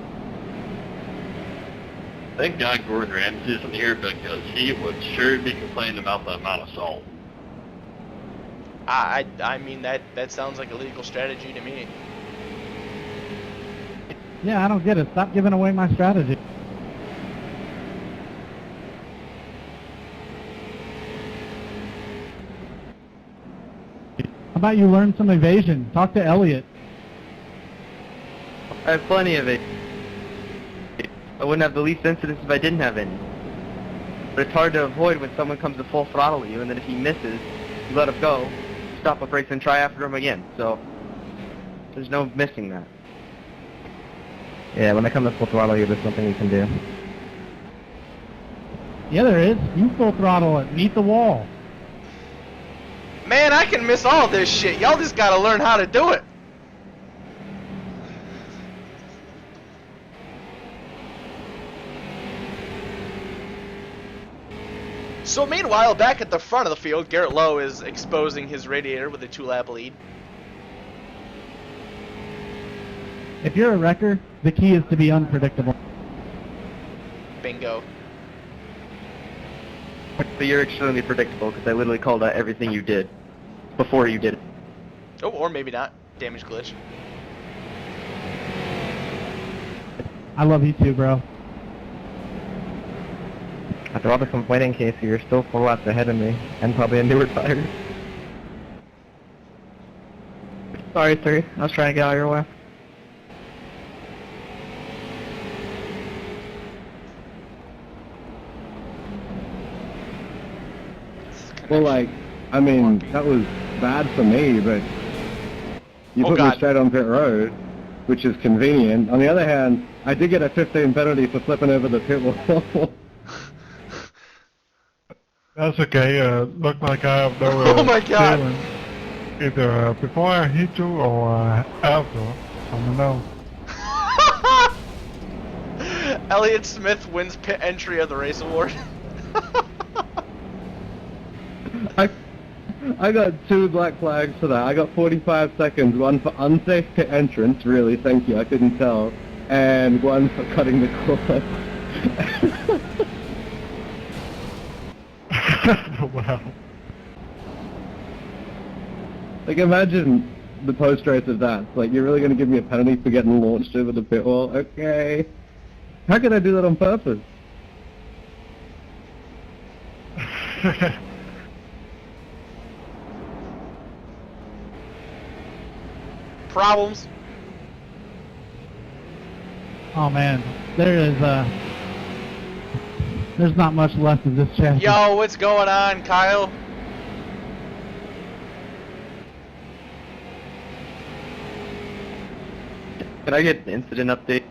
Thank God Gordon Ramsay isn't here because he would sure be complaining about the amount of salt. I mean, that sounds like a legal strategy to me. Yeah, I don't get it. Stop giving away my strategy. How about you learn some evasion? Talk to Elliot. I have plenty of it. I wouldn't have the least incidents if I didn't have any. But it's hard to avoid when someone comes to full throttle you, and then if he misses, you let him go, stop the brakes, and try after him again. So, there's no missing that. Yeah, when they come to full throttle you, there's nothing you can do. Yeah, there is. You full throttle it. Meet the wall. Man, I can miss all this shit. Y'all just gotta learn how to do it. So meanwhile, back at the front of the field, Garrett Lowe is exposing his radiator with a 2-lap lead. If you're a wrecker, the key is to be unpredictable. Bingo. But you're extremely predictable, because I literally called out everything you did before you did it. Oh, or maybe not. Damage glitch. I love you too, bro. After all the complaining, Casey, you're still 4 laps ahead of me, and probably a newer tire. Sorry, sir. I was trying to get out of your way. Well, like, I mean, that was bad for me, but you put me straight on pit road, which is convenient. On the other hand, I did get a 15 penalty for flipping over the pit wall. That's okay. Look like I have no Oh my God. feeling. Either before I hit you or after. I don't know. Elliott Smith wins pit entry of the race award. I got 2 black flags for that. I got 45 seconds, one for unsafe pit entrance, really, thank you, I couldn't tell, and one for cutting the corner. Wow. Like, imagine the post-race of that. It's like, you're really going to give me a penalty for getting launched over the pit wall? Okay. How could I do that on purpose? Problems. Oh man, there's not much left of this chassis. Yo, what's going on, Kyle? Can I get an incident update?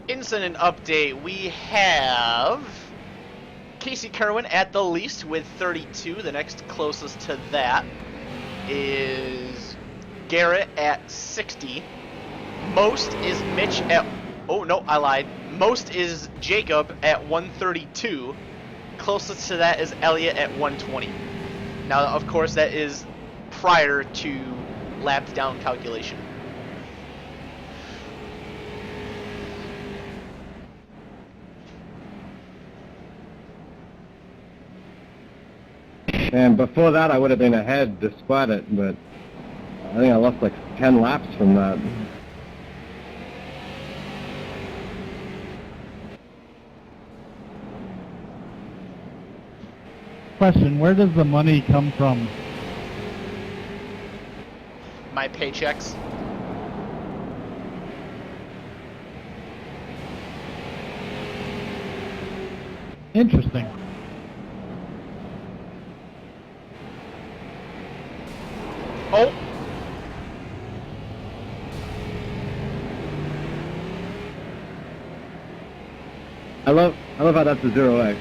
Incident update. We have Casey Kerwin at the least with 32. The next closest to that is Garrett at 60. Most is Mitch at... Oh, no, I lied. Most is Jacob at 132. Closest to that is Elliot at 120. Now, of course, that is prior to lapped down calculation. And before that, I would have been ahead despite it, but I think I lost like 10 laps from that. Question, where does the money come from? My paychecks. Interesting. Oh! I love how that's a 0X.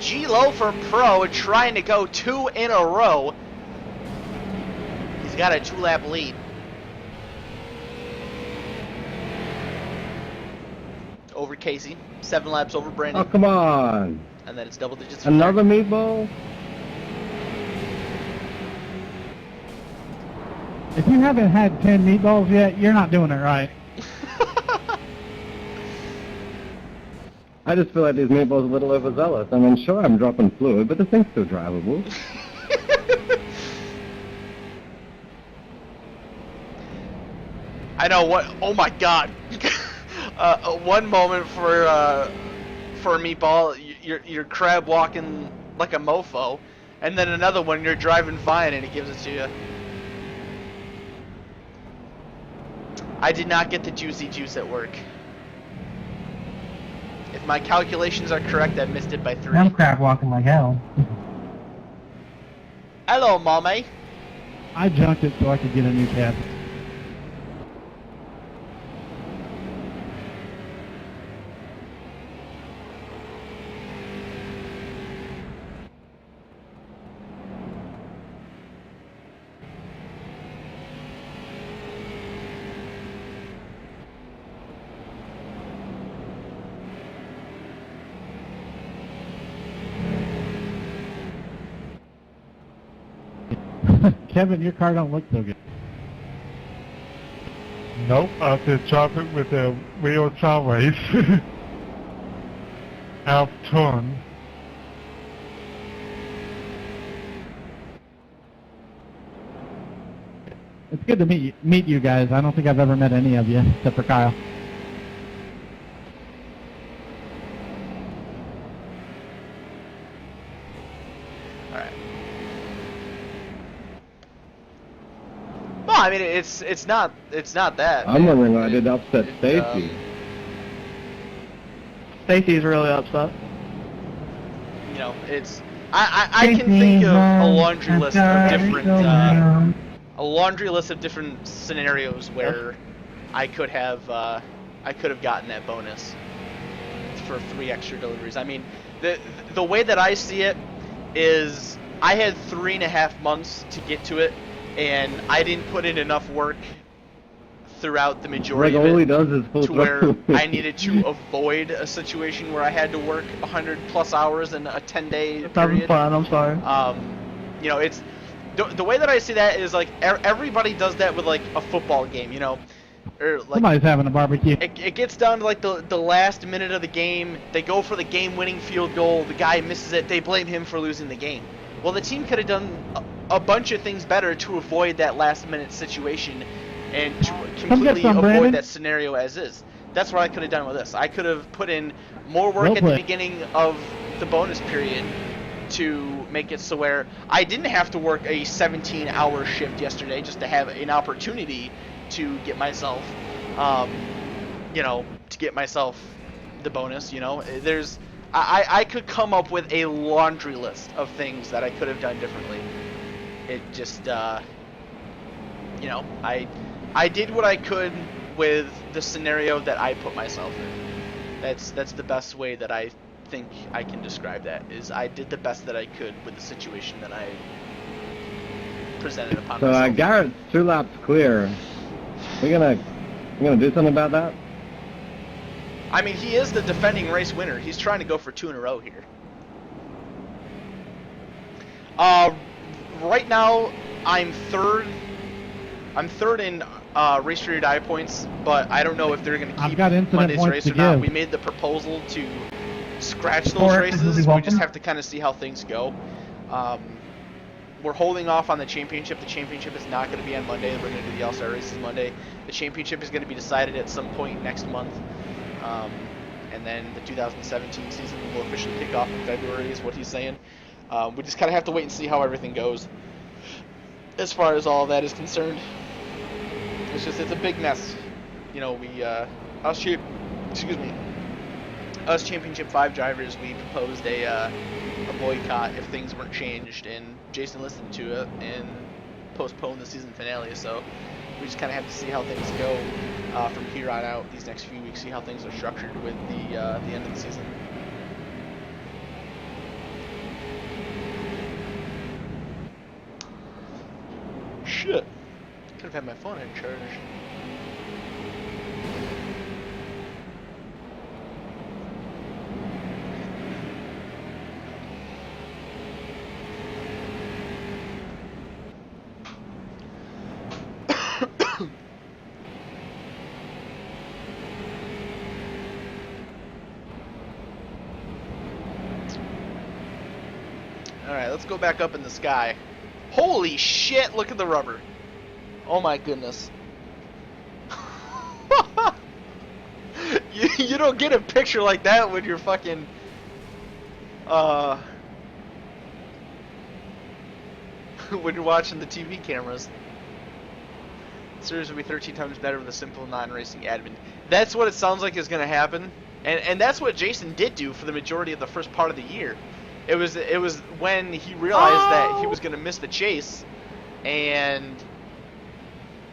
G-Lo for Pro trying to go 2 in a row. He's got a 2-lap lead. Over Casey, 7 laps over Brandon. Oh, come on. And then it's double digits. Another meatball? If you haven't had 10 meatballs yet, you're not doing it right. I just feel like these meatballs are a little overzealous. I mean, sure, I'm dropping fluid, but the thing's still drivable. I know what. Oh my god. One moment for Meatball, you're crab walking like a mofo, and then another one you're driving fine and he gives it to you. I did not get the juicy juice at work. If my calculations are correct, I missed it by 3. I'm crab walking like hell. Hello, mommy. I junked it so I could get a new cab. Kevin, your car don't look so good. Nope, I did drop it with the wheel sideways. Half turn. It's good to meet you guys. I don't think I've ever met any of you except for Kyle. I mean, it's not that. I'm wondering why I did upset Stacy. Stacy's really upset. You know, it's I can think of a laundry list of different scenarios where I could have gotten that bonus for 3 extra deliveries. I mean, the way that I see it is I had 3.5 months to get to it. And I didn't put in enough work throughout the majority of it to where I needed to avoid a situation where I had to work 100+ hours in a 10-day period. I'm sorry. You know, it's the way that I see that is like everybody does that with like a football game. You know, or like somebody's having a barbecue. It gets down to like the last minute of the game. They go for the game-winning field goal. The guy misses it. They blame him for losing the game. Well, the team could have done a bunch of things better to avoid that last-minute situation and to completely avoid that scenario as is. That's what I could have done with this. I could have put in more work at the beginning of the bonus period to make it so where I didn't have to work a 17-hour shift yesterday just to have an opportunity to get myself, you know, to get myself the bonus. You know, I could come up with a laundry list of things that I could have done differently. It just, you know, I did what I could with the scenario that I put myself in. That's the best way that I think I can describe that, is I did the best that I could with the situation that I presented upon myself. So Garrett's 2 laps clear. We gonna do something about that? I mean, he is the defending race winner. He's trying to go for 2 in a row here. Right now, I'm third. I'm third in race for your die points, but I don't know if they're going to keep Monday's race or not. We made the proposal to scratch those races. We just have to kind of see how things go. We're holding off on the championship. The championship is not going to be on Monday. We're going to do the All-Star races Monday. The championship is going to be decided at some point next month. And then the 2017 season will officially kick off in February, is what he's saying. We just kind of have to wait and see how everything goes as far as all of that is concerned. It's a big mess. You know, us Championship 5 drivers, we proposed a boycott if things weren't changed, and Jason listened to it and postponed the season finale. So we just kind of have to see how things go from here on out these next few weeks, see how things are structured with the end of the season. Shit. Could have had my phone in charge. Alright, let's go back up in the sky. Holy shit, look at the rubber. Oh my goodness. You don't get a picture like that when you're fucking, when you're watching the TV cameras. Series will be 13 times better with a simple non-racing admin. That's what it sounds like is going to happen, and that's what Jason did do for the majority of the first part of the year. It was when he realized that he was going to miss the chase, and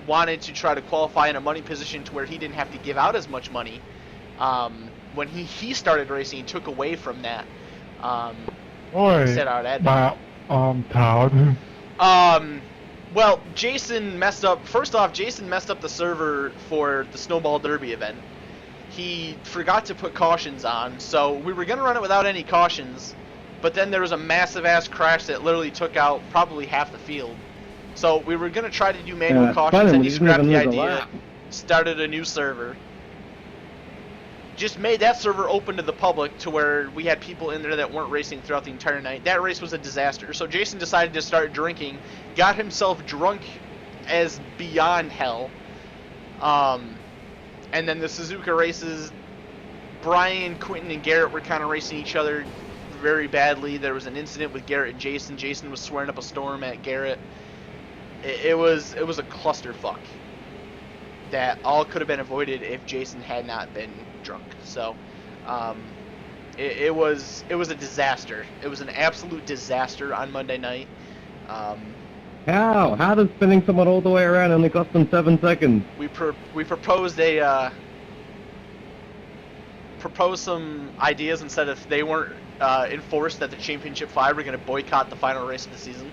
wanted to try to qualify in a money position to where he didn't have to give out as much money. When he started racing, he took away from that. Set out admin. Todd. Well, Jason messed up. First off, Jason messed up the server for the Snowball Derby event. He forgot to put cautions on, so we were going to run it without any cautions, but then there was a massive-ass crash that literally took out probably half the field. So we were going to try to do manual cautions, and he scrapped the idea, started a new server. Just made that server open to the public to where we had people in there that weren't racing throughout the entire night. That race was a disaster. So Jason decided to start drinking, got himself drunk as beyond hell. And then the Suzuka races, Brian, Quentin, and Garrett were kind of racing each other very badly. There was an incident with Garrett and Jason. Jason was swearing up a storm at Garrett. It was a clusterfuck that all could have been avoided if Jason had not been drunk. So it was a disaster. It was an absolute disaster on Monday night. How does spinning someone all the way around only cost them 7 seconds? We proposed some ideas, and said if they weren't enforced that the Championship 5 were going to boycott the final race of the season.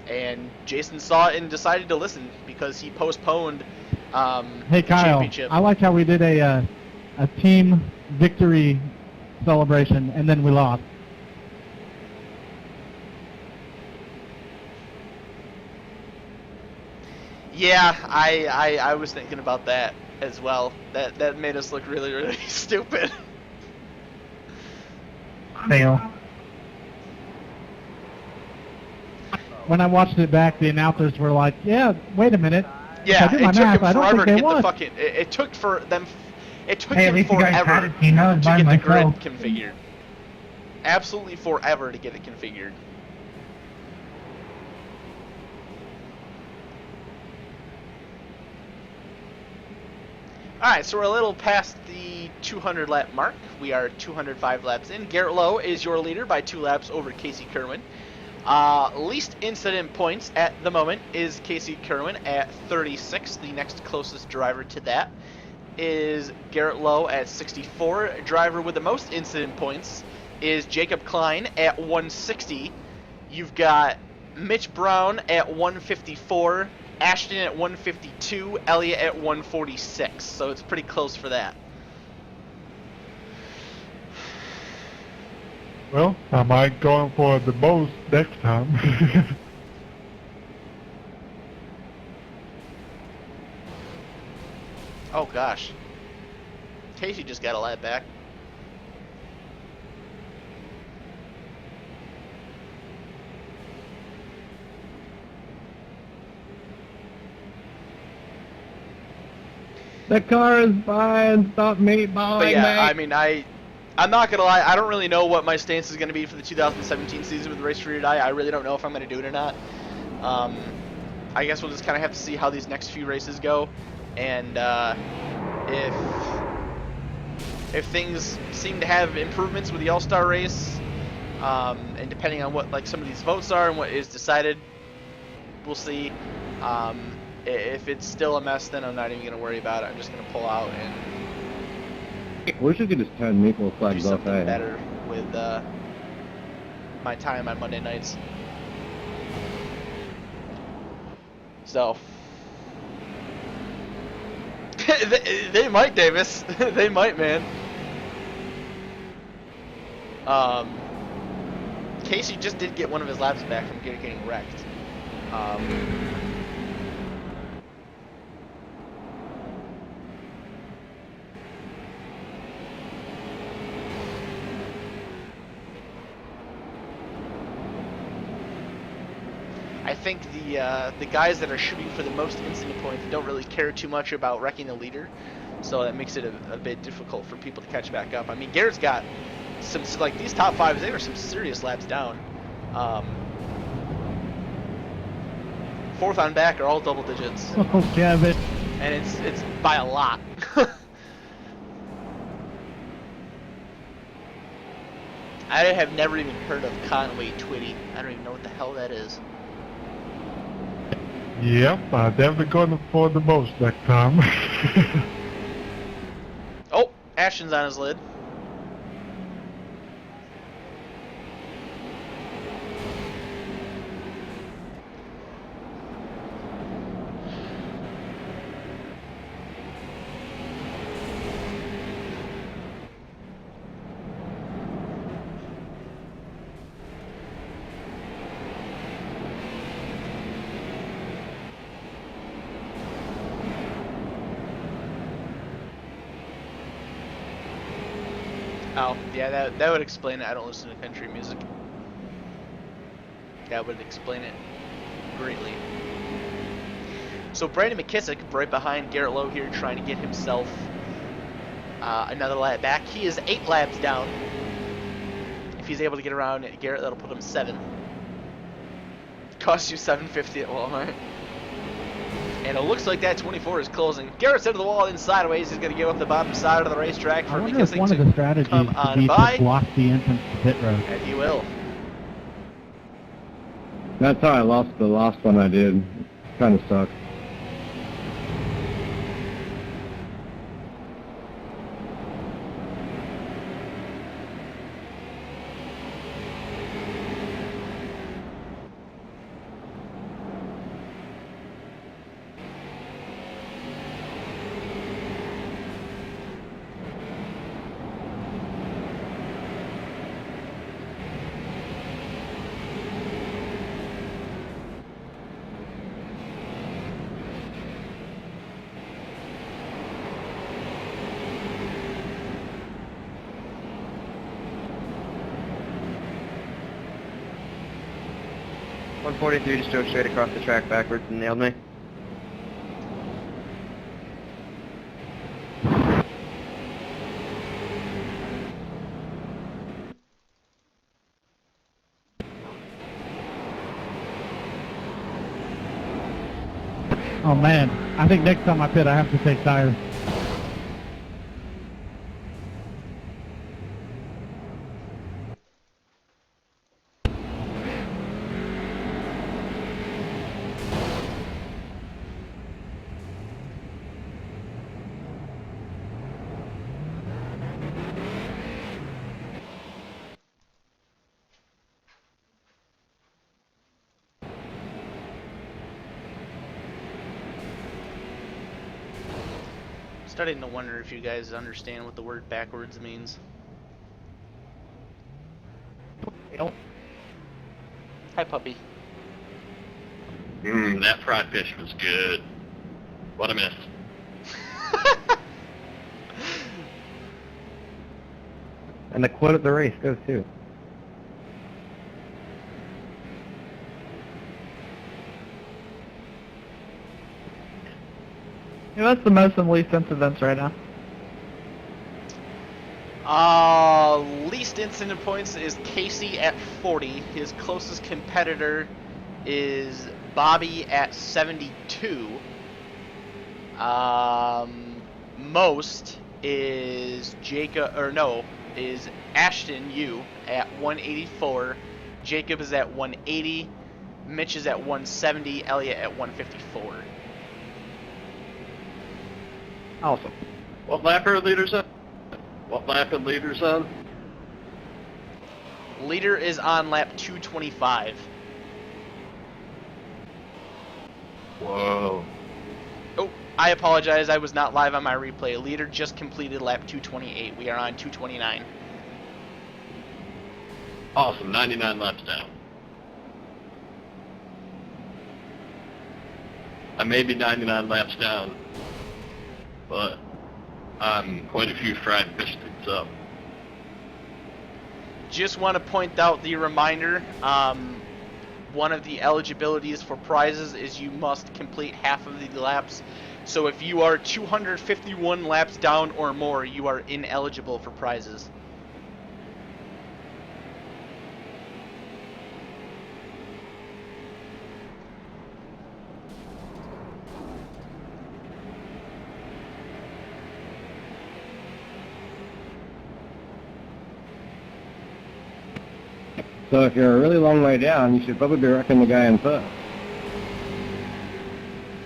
And Jason saw it and decided to listen because he postponed Hey Kyle, championship. I like how we did a team victory celebration and then we lost. Yeah, I was thinking about that as well. That made us look really, really stupid. Fail. When I watched it back, the announcers were like, "Yeah, wait a minute. Yeah, if I do my it took math, him I don't forever think to they get won." the fucking. It took for them. It took Hey, at him least you guys had forever it, you know, to by get the grid myself. configured. Absolutely forever to get it configured. Alright, so we're a little past the 200 lap mark. We are 205 laps in. Garrett Lowe is your leader by 2 laps over Casey Kerwin. Least incident points at the moment is Casey Kerwin at 36. The next closest driver to that is Garrett Lowe at 64. Driver with the most incident points is Jacob Klein at 160. You've got Mitch Brown at 154. Ashton at 152, Elliott at 146, so it's pretty close for that. Well, I might go for the most next time. Oh gosh. Casey just got a lap back. The car is fine. Stop meatballing But yeah, me. I mean, I'm not gonna lie. I don't really know what my stance is gonna be for the 2017 season with Race for Your Die. I really don't know if I'm gonna do it or not. I guess we'll just kind of have to see how these next few races go, and if things seem to have improvements with the All-Star race, and depending on what like some of these votes are and what is decided, we'll see. If it's still a mess, then I'm not even going to worry about it. I'm just going to pull out and Wish we could just turn meatball do flags off, something eh? better with my time on Monday nights. So, they might, Davis. They might, man. Casey just did get one of his laps back from getting wrecked. I think the guys that are shooting for the most incident points don't really care too much about wrecking the leader. so that makes it a bit difficult for people to catch back up. I mean, Garrett's got some, like, these top fives, they were some serious laps down. Fourth on back are all double digits. Oh, Kevin. And it's by a lot. I have never even heard of Conway Twitty. I don't even know what the hell that is. Yep, I'm definitely going for the most next time. Oh, Ashton's on his lid. Oh, yeah, that would explain it. I don't listen to country music. That would explain it greatly. So Brandon McKissick, right behind Garrett Lowe here, trying to get himself another lap back. He is 8 laps down. If he's able to get around Garrett, that'll put him 7. Cost you $7.50 at Walmart. And it looks like that 24 is closing. Garrett's into the wall in sideways. He's going to get off the bottom side of the racetrack for I wonder if McKissick one of the strategies come could on be by. to block the entrance to pit road. And he will. That's how I lost the last one I did. Kind of sucked. .143 just drove straight across the track backwards and nailed me. Oh man, I think next time I pit I have to take tires. Starting to wonder if you guys understand what the word backwards means. Hi, puppy. That fried fish was good. What a miss. And the quote of the race goes too. Yeah, that's the most and least incidents right now. Least incident points is Casey at 40. His closest competitor is Bobby at 72. Most is is Ashton U at 184. Jacob is at 180. Mitch is at 170. Elliot at 154. Awesome. What lap are leaders on? What lap are leaders on? Leader is on lap 225. Whoa. Oh, I apologize. I was not live on my replay. Leader just completed lap 228. We are on 229. Awesome. 99 laps down. I may be 99 laps down, but I'm quite a few fried fish sticks up. Just want to point out the reminder, one of the eligibilities for prizes is you must complete half of the laps. So if you are 251 laps down or more, you are ineligible for prizes. So if you're a really long way down, you should probably be wrecking the guy in first.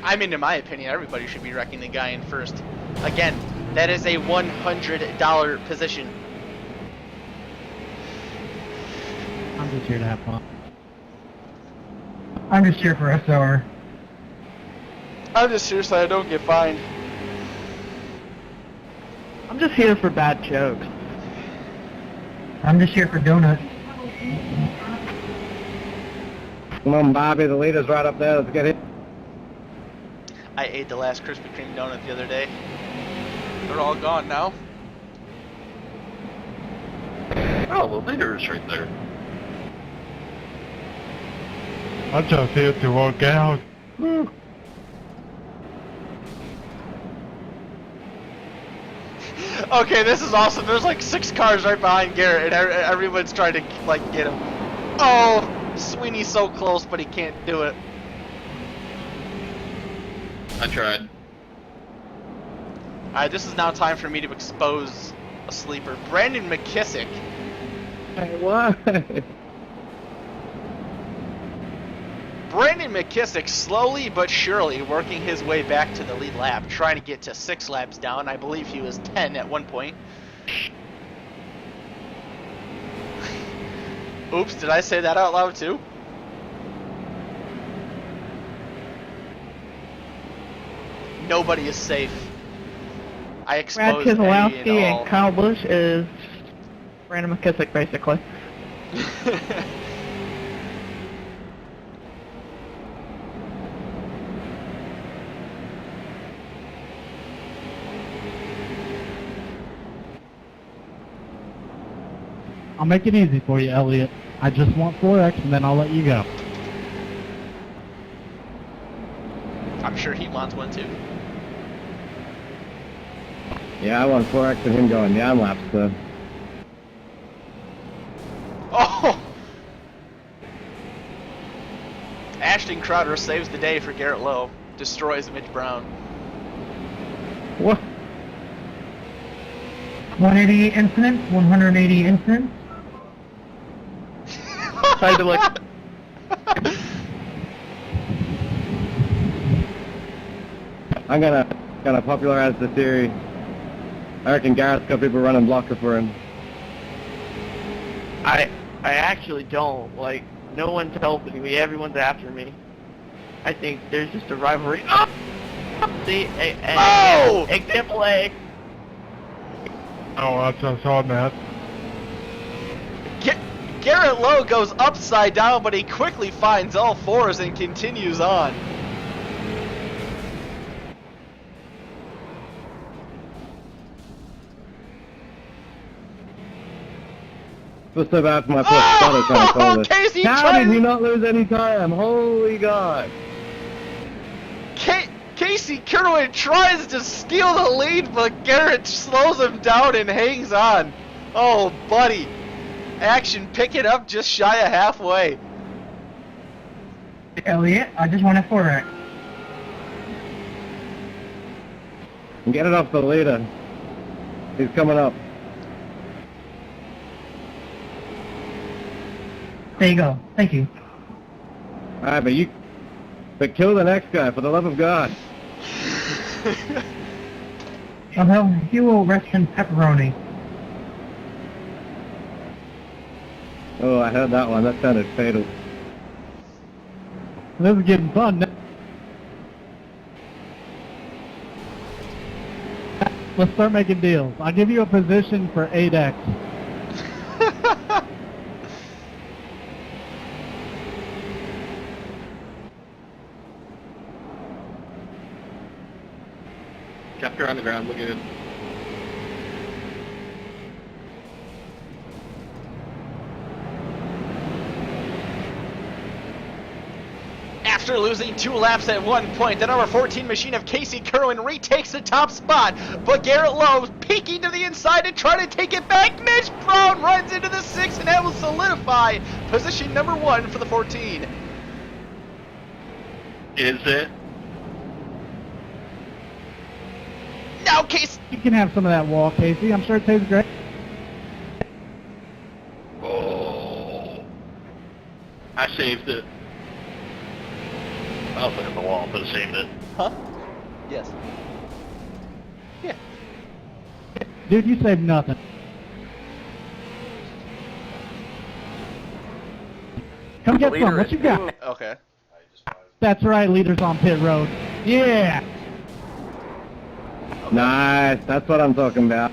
I mean, in my opinion, everybody should be wrecking the guy in first. Again, that is a $100 position. I'm just here to have fun. I'm just here for SR. I'm just here so I don't get fined. I'm just here for bad jokes. I'm just here for donuts. Come on, Bobby, the leader's right up there. Let's get it. I ate the last Krispy Kreme donut the other day. They're all gone now. Oh, the leader is right there. I'm just here to work out. Woo. Okay, this is awesome. There's like 6 cars right behind Garrett, and everyone's trying to like get him. Oh, Sweeney's so close, but he can't do it. I tried. Alright, this is now time for me to expose a sleeper. Brandon McKissick. Hey, what? Brandon McKissick slowly but surely working his way back to the lead lap, trying to get to 6 laps down. I believe he was 10 at one point. Oops, did I say that out loud too? Nobody is safe. I Brad exposed Eddie Keselowski and all. and Kyle Busch is Brandon McKissick, basically. I'll make it easy for you, Elliot. I just want 4X and then I'll let you go. I'm sure he wants one too. Yeah, I want 4X and him going down laps, so. Oh! Ashton Crowder saves the day for Garrett Lowe. Destroys Mitch Brown. What? 188 incidents, 180 incidents. Tried to look. I'm gonna popularize the theory. I reckon Garrett's got people running blocker for him. I actually don't. Like, no one's helping me. Everyone's after me. I think there's just a rivalry. Oh! See, Oh! example A. Oh, I just saw that. Garrett Lowe goes upside down, but he quickly finds all 4s and continues on. Feel so bad for my poor brother trying to call this. Casey How tried- did he not lose any time? Holy God. Casey Kirwan tries to steal the lead, but Garrett slows him down and hangs on. Oh, buddy. Action, pick it up just shy of halfway. Elliot, I just want a 4X. Get it off the leader. He's coming up. There you go. Thank you. Alright, but kill the next guy, for the love of God. Although he will rest in pepperoni. Oh, I heard that one. That sounded fatal. This is getting fun now. Let's start making deals. I'll give you a position for 8X. Capture on the ground, look good. After losing 2 laps at one point, the number 14 machine of Casey Kerwin retakes the top spot, but Garrett Lowe peeking to the inside to try to take it back. Mitch Brown runs into the 6, and that will solidify position number 1 for the 14. Is it? Now, Casey. You can have some of that wall, Casey. I'm sure it tastes great. Oh. I saved it. I was looking at the wall, but I saved it. Huh? Yes. Yeah. Dude, you saved nothing. Come get some. What you got? Okay. That's right, leaders on pit road. Yeah. Nice. That's what I'm talking about.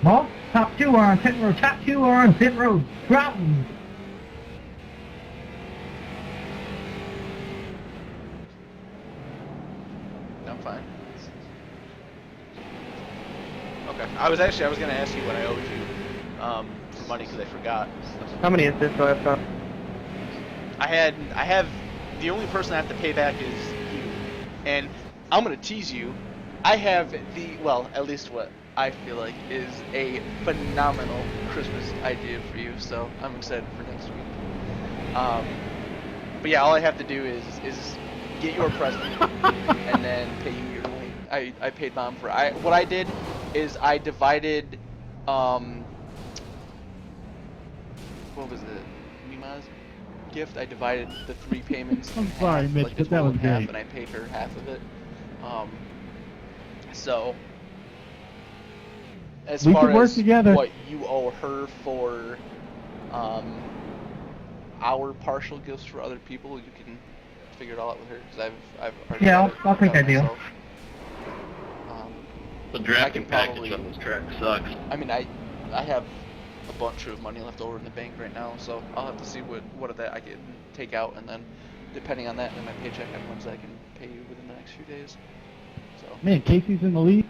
Well, top 2 are on pit road. Top 2 are on pit road. Ground. I'm fine. Okay. I was going to ask you what I owed you for money because I forgot. How many incidents do I have got? I have, the only person I have to pay back is you. And I'm going to tease you. I have well, at least what I feel like is a phenomenal Christmas idea for you, so I'm excited for next week. But yeah, all I have to do is get you a present and then pay you your money. I paid Mom for what I did is I divided what was it? Mima's gift. I divided the 3 payments. I'm sorry, half, Mitch, like but that was half, great. and I paid her half of it. So as We far could work as together. what you owe her for our partial gifts for other people, you can figure it all out with her because I've already Yeah, got it I'll take that deal. myself. The I drafting can package probably- on this track sucks. I mean, I have a bunch of money left over in the bank right now, so I'll have to see what of that I can take out, and then depending on that and my paycheck on Wednesday, I can pay you within the next few days. So Man, Casey's in the lead.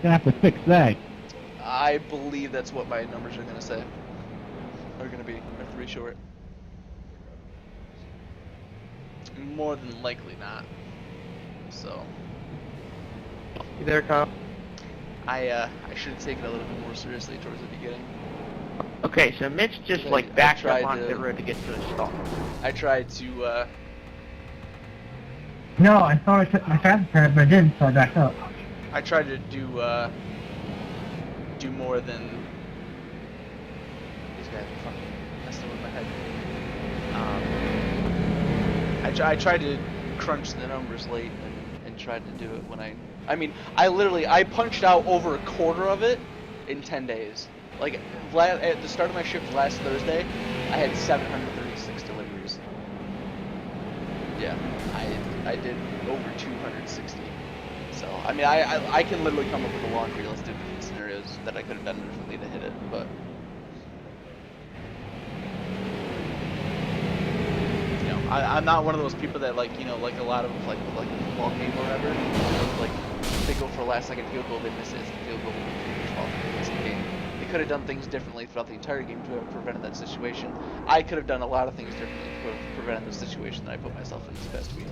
Gonna have to fix that. I believe that's what my numbers are gonna say. Are gonna be 3 short. More than likely not. So You there, Kyle? I should have taken it a little bit more seriously towards the beginning. Okay, so Mitch just I like backed tried up on to- pit road to get to a stall. I tried to No, I thought I took my fast pass, but I didn't, so I backed up. I tried to do more than these guys are fucking messing with my head. I tried to crunch the numbers late and tried to do it when I mean I punched out over a quarter of it in 10 days. Like at the start of my shift last Thursday, I had 736 deliveries. Yeah, I did over 260. So I mean I can literally come up with a laundry list of different scenarios that I could have done differently to hit it, but you know I'm not one of those people that like like a lot of like a football game or whatever, like they go for a last second field goal, they miss it, it's the field goal, they miss the game. They could have done things differently throughout the entire game to have prevented that situation. I could have done a lot of things differently to have prevented the situation that I put myself in this past week.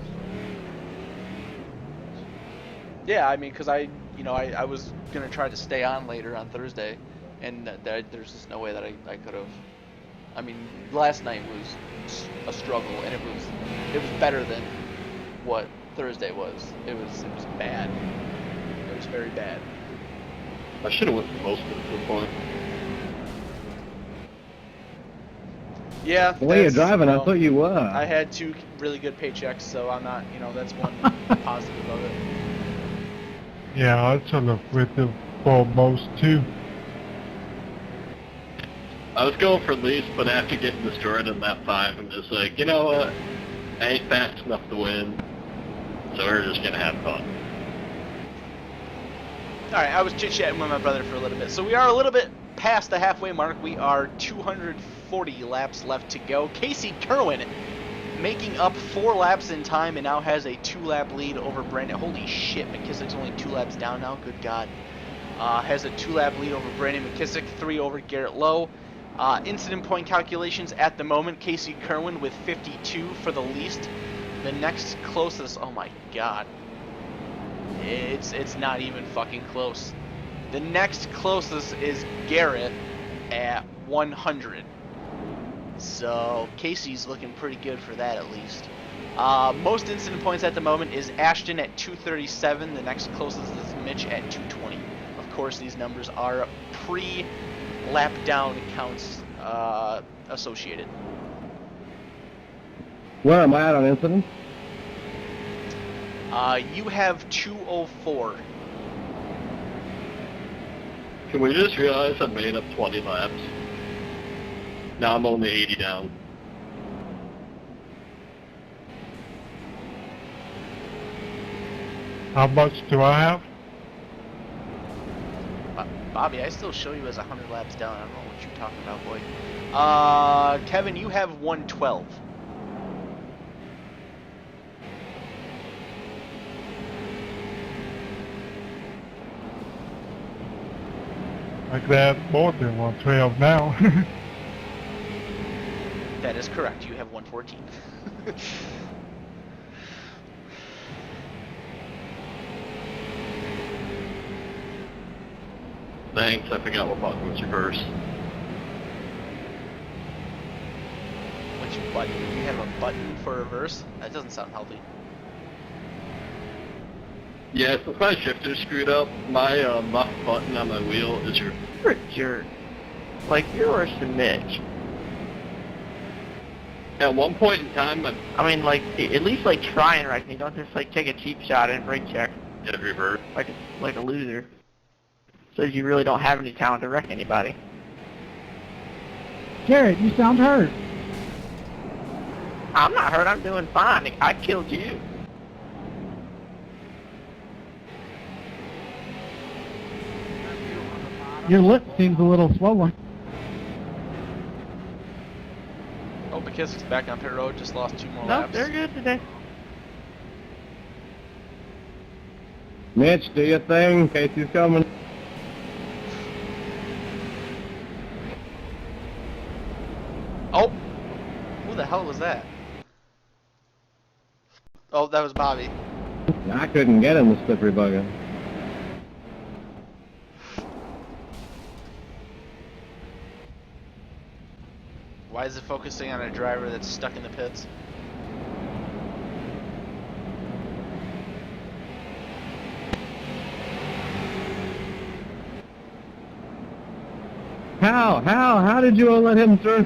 Yeah, I mean, because I was going to try to stay on later on Thursday, and there's just no way that I could have. I mean, last night was a struggle, and it was better than what Thursday was. It was bad. It was very bad. I should have went for most of it at the point. Yeah. The way you're driving, I thought you were. I had 2 really good paychecks, so I'm not, that's one positive of it. Yeah, I should have with it for most too. I was going for least, but after getting destroyed in that 5, I'm just like, you know what? I ain't fast enough to win, so we're just gonna have fun. Alright, I was chit-chatting with my brother for a little bit. So we are a little bit past the halfway mark. We are 240 laps left to go. Casey Kerwin making up 4 laps in time and now has a 2-lap lead over Brandon. Holy shit, McKissick's only 2 laps down now. Good God. Has a 2-lap lead over Brandon McKissick, 3 over Garrett Lowe. Incident point calculations at the moment, Casey Kerwin with 52 for the least. The next closest, oh my god. It's not even fucking close. The next closest is Garrett at 100. So Casey's looking pretty good for that at least. Most incident points at the moment is Ashton at 237. The next closest is Mitch at 220. Of course, these numbers are pre-lap down counts associated. Where am I at on incidents? You have 204. Can we just realize I made up 20 laps? Now I'm only 80 down. How much do I have? Bobby, I still show you as 100 laps down. I don't know what you're talking about, boy. Kevin, you have 112. I could add more than 112 now. That is correct. You have 114. Thanks, I forgot what button was reverse. Which button? You have a button for reverse? That doesn't sound healthy. Yeah, since my shifter's screwed up, my left button on my wheel is You're a jerk. Like, you're worse than Mitch. At one point in time, I mean, like, at least, like, try and wreck me. Don't just, like, take a cheap shot and brake check. It reversed. Like a loser. Says you really don't have any talent to wreck anybody. Garrett, you sound hurt. I'm not hurt. I'm doing fine. I killed you. Your lip seems a little swollen. Oh, McKissick's back on pit road. Just lost 2 more No, laps. they're good today. Mitch, do your thing. Casey's coming. Oh! Who the hell was that? Oh, that was Bobby. I couldn't get in the slippery bugger. Why is it focusing on a driver that's stuck in the pits? How did you all let him through?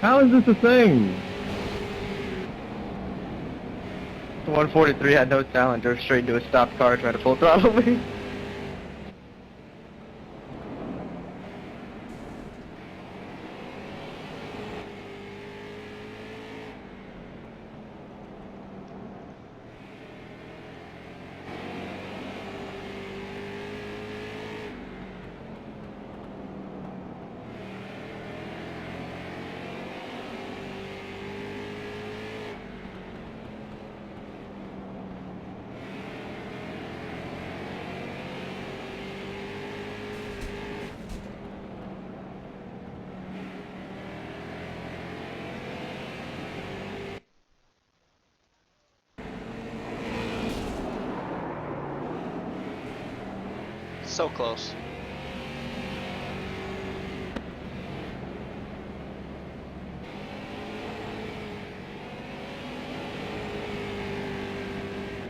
How is this a thing? The 143 had no talent, drove straight into a stopped car trying to full throttle me. So close.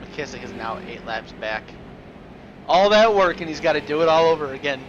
McKissick is now 8 laps back. All that work and he's got to do it all over again.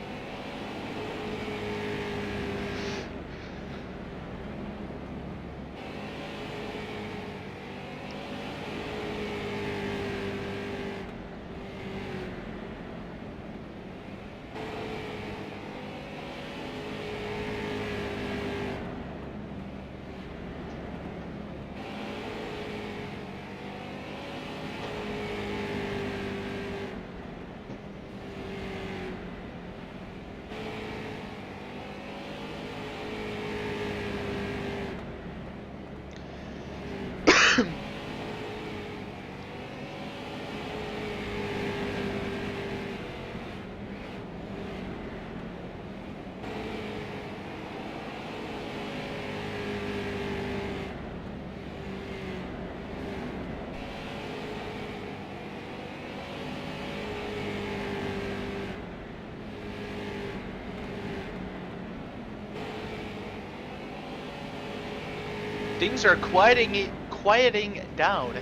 Things are quieting down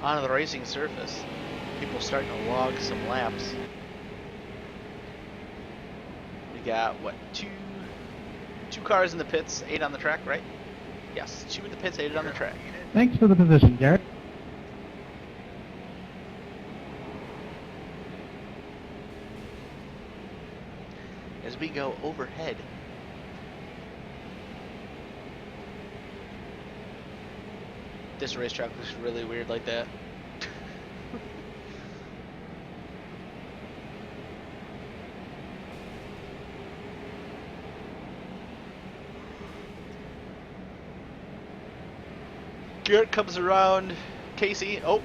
onto the racing surface. People starting to log some laps. We got what, two cars in the pits, 8 on the track, right? Yes, 2 in the pits, 8 on the track. Thanks for the position, Garrett. As we go overhead. This racetrack looks really weird like that. Garrett comes around Casey. Oh.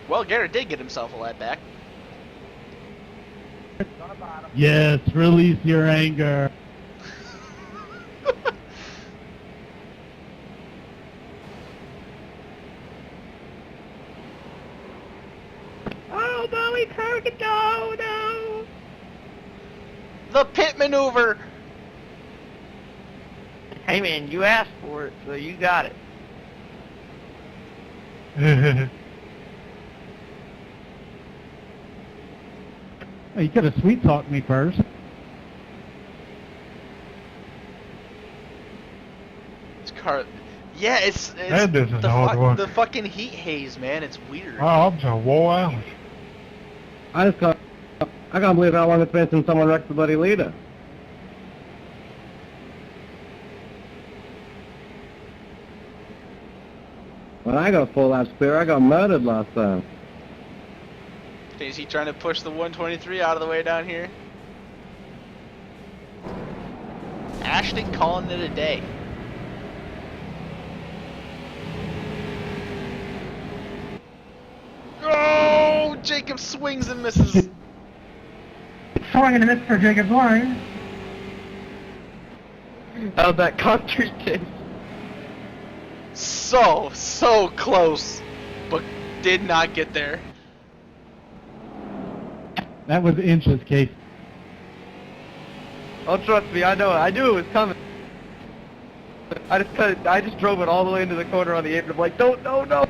Well, Garrett did get himself a lap back. Yes, release your anger. Oh, Bowie, target, no, no. The pit maneuver. Hey man, you asked for it, so you got it. Oh, you could have sweet talked me first. This car. Yeah, it's Man, this is hard work. the fucking heat haze, man. It's weird. My arms are wore out. I can't believe how long it's been since someone wrecked the bloody leader. When I got full lap clear, I got murdered last time. Is he trying to push the 123 out of the way down here? Ashton calling it a day. Oh, Jacob swings and misses. Swing and a miss for Jacob Line. How'd that concrete case? So close, but did not get there. That was inches, Casey. Oh, trust me, I know. I knew it was coming. I just drove it all the way into the corner on the apron. I'm like, don't, no.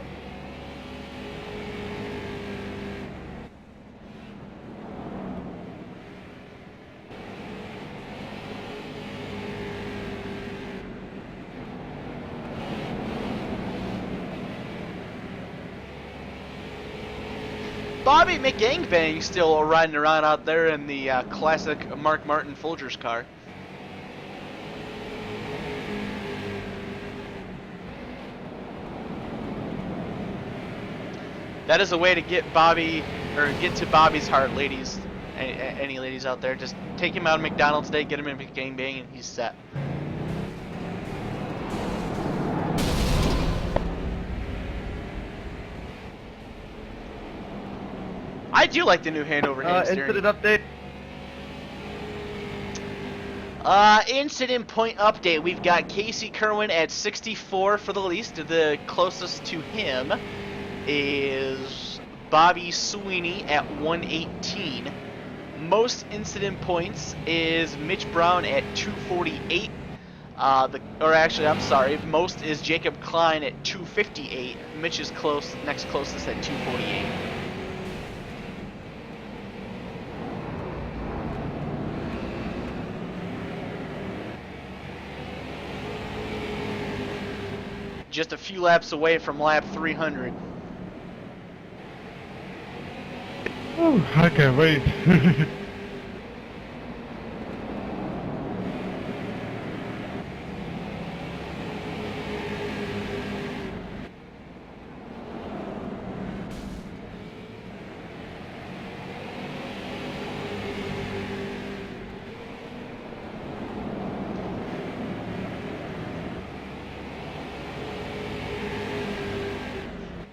Bobby McGangbang still riding around out there in the classic Mark Martin Folgers car. That is a way to get Bobby, or get to Bobby's heart, ladies. Any ladies out there, just take him out of McDonald's today, get him in McGangbang, and he's set. I do like the new hand-over hand steering. Incident update. Incident point update. We've got Casey Kerwin at 64 for the least. The closest to him is Bobby Sweeney at 118. Most incident points is Mitch Brown at 248. Most is Jacob Klein at 258. Mitch is next closest at 248. Just a few laps away from lap 300. Ooh, I can't wait.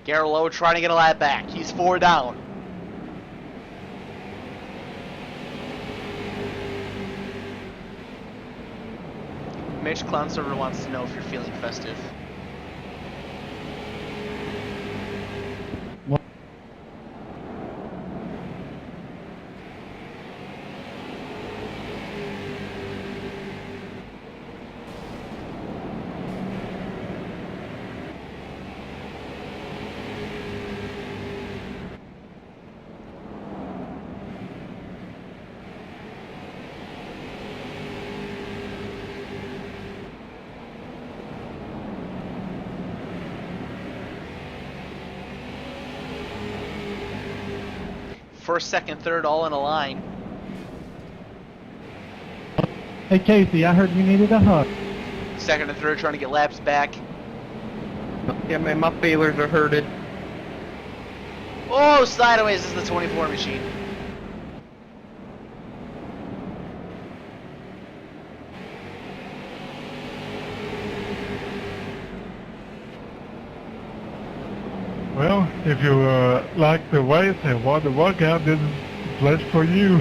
Garlow trying to get a lap back. He's 4 down. Mitch Clown Server wants to know if you're feeling festive. first, second, third, all in a line. Hey Casey, I heard you needed a hug. Second and third trying to get laps back. Yeah, man, my feelers are hurted. Oh, sideways is the 24 machine. Well, if you like the race and want to work out, this is the place for you.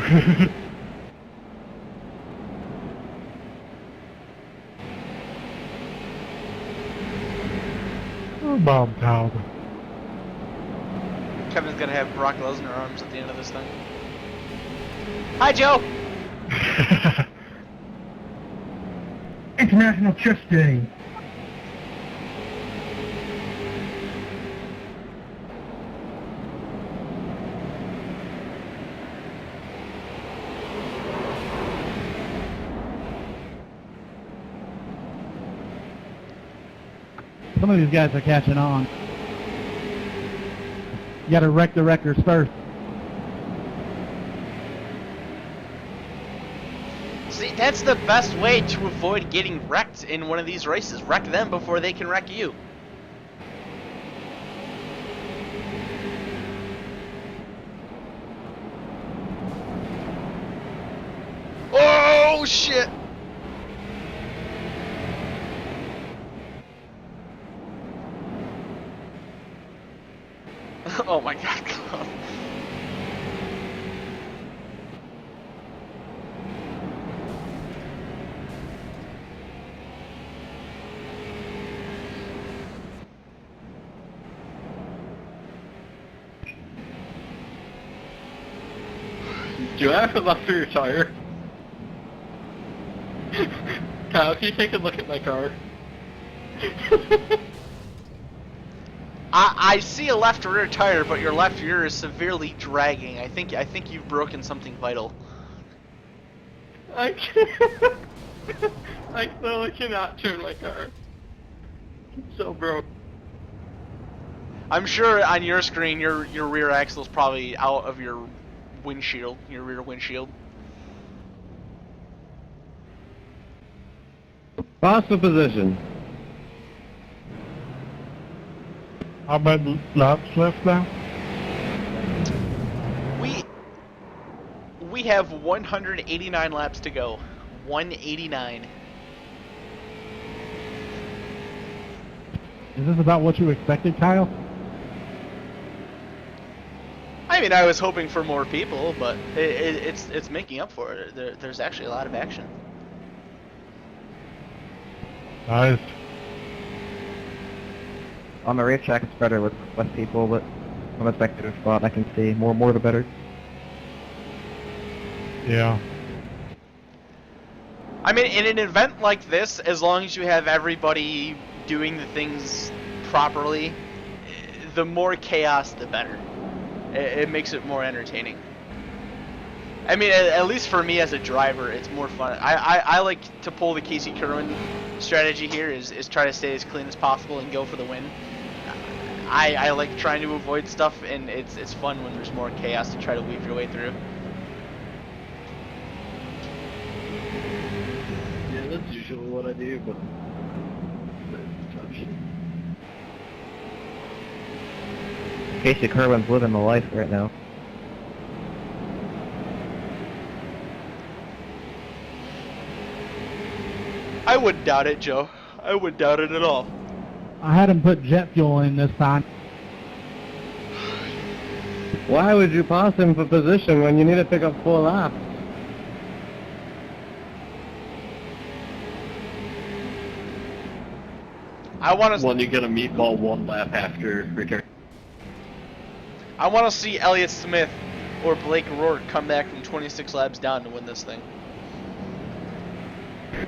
Oh, Bomb Town. Kevin's gonna have Brock Lesnar arms at the end of this thing. Hi, Joe. International Chess Day. Some of these guys are catching on. You gotta wreck the wreckers first. See, that's the best way to avoid getting wrecked in one of these races. Wreck them before they can wreck you. Oh, shit! Oh my god, come on. Do you have to left for your tire? Kyle, can you take a look at my car? I see a left rear tire, but your left rear is severely dragging. I think you've broken something vital. I can't. I literally cannot turn my car. It's so broke. I'm sure on your screen your rear axle's probably out of your windshield, your rear windshield. Faster position. How many laps left now? We have 189 laps to go. 189. Is this about what you expected, Kyle? I mean, I was hoping for more people, but it's making up for it. There's actually a lot of action. Nice. On the racetrack, it's better with less people, but from a spectator spot, I can see more the better. Yeah. I mean, in an event like this, as long as you have everybody doing the things properly, the more chaos, the better. It makes it more entertaining. I mean, at least for me as a driver, it's more fun. I like to pull the Casey Kerwin strategy here, is try to stay as clean as possible and go for the win. I like trying to avoid stuff, and it's fun when there's more chaos to try to weave your way through. Yeah, that's usually what I do, but Casey Kerwin's living the life right now. I wouldn't doubt it, Joe. I wouldn't doubt it at all. I had him put jet fuel in this time. Why would you pass him for position when you need to pick up 4 laps? I want to. when you get a meatball 1 lap after return. I want to see Elliott Smith or Blake Rourke come back from 26 laps down to win this thing.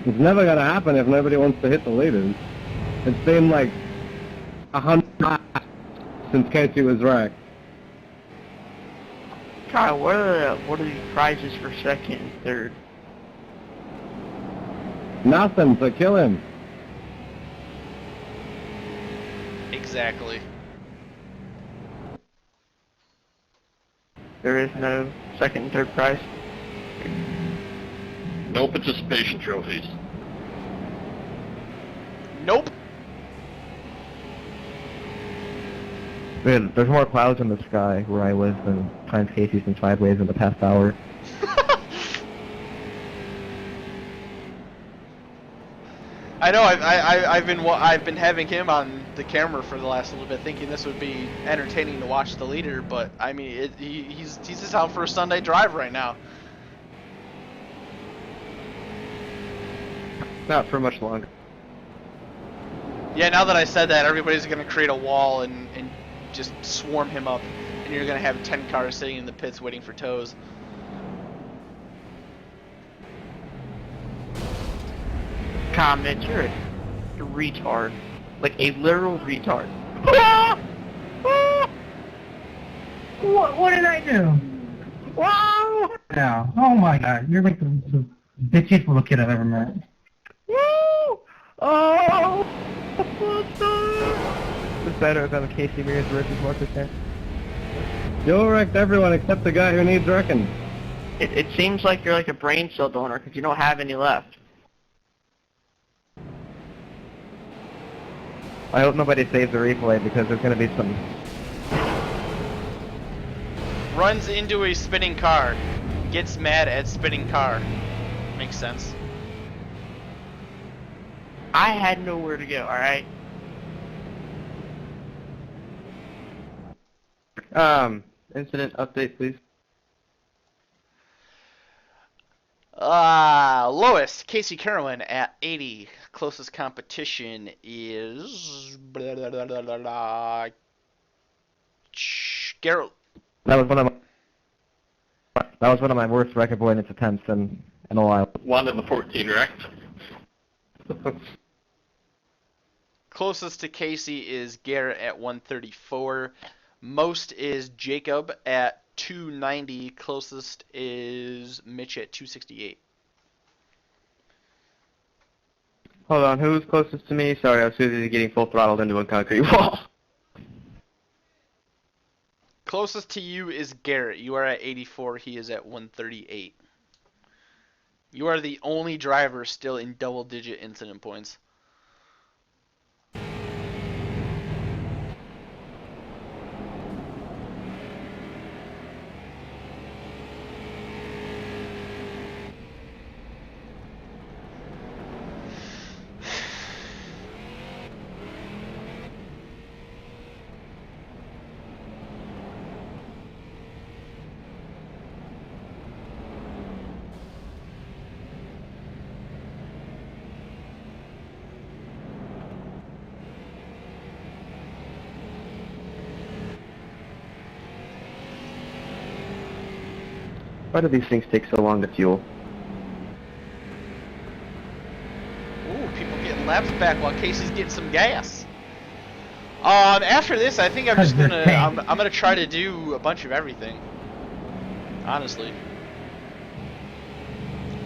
It's never gonna happen if nobody wants to hit the leaders. It's been like 100 laps since Casey was wrecked. Kyle, what are the prizes for second and third? Nothing, so kill him. Exactly. There is no second and third prize. No participation trophies. Nope. Dude, there's more clouds in the sky where I live than times Casey's been sideways in the past hour. I know. I've been having him on the camera for the last little bit, thinking this would be entertaining to watch the leader. But I mean, he's just out for a Sunday drive right now. Not for much longer. Yeah. Now that I said that, everybody's gonna create a wall and just swarm him up, and you're gonna have 10 cars sitting in the pits waiting for tows. Comment, you're a retard. Like a literal retard. What did I do? Wow! Now, oh my god, you're like the bitchiest little kid I've ever met. Woo! Oh! It's better than Casey Mears versus 1%. You wrecked everyone except the guy who needs wrecking. It seems like you're like a brain cell donor because you don't have any left. I hope nobody saves the replay because there's going to be some... Runs into a spinning car. Gets mad at spinning car. Makes sense. I had nowhere to go, alright? Incident update, please. Lowest, Casey Kerwin at 80. Closest competition is... Garrett. That was one of my worst record avoidance attempts in a while. 1 in the 14 wrecked. Closest to Casey is Garrett at 134. Most is Jacob at 290. Closest is Mitch at 268. Hold on, who's closest to me? Sorry, I was busy getting full throttled into a concrete wall. Closest to you is Garrett. You are at 84. He is at 138. You are the only driver still in double-digit incident points. Why do these things take so long to fuel? Ooh, people getting laps back while Casey's getting some gas. After this, I think I'm just gonna I'm gonna try to do a bunch of everything. Honestly,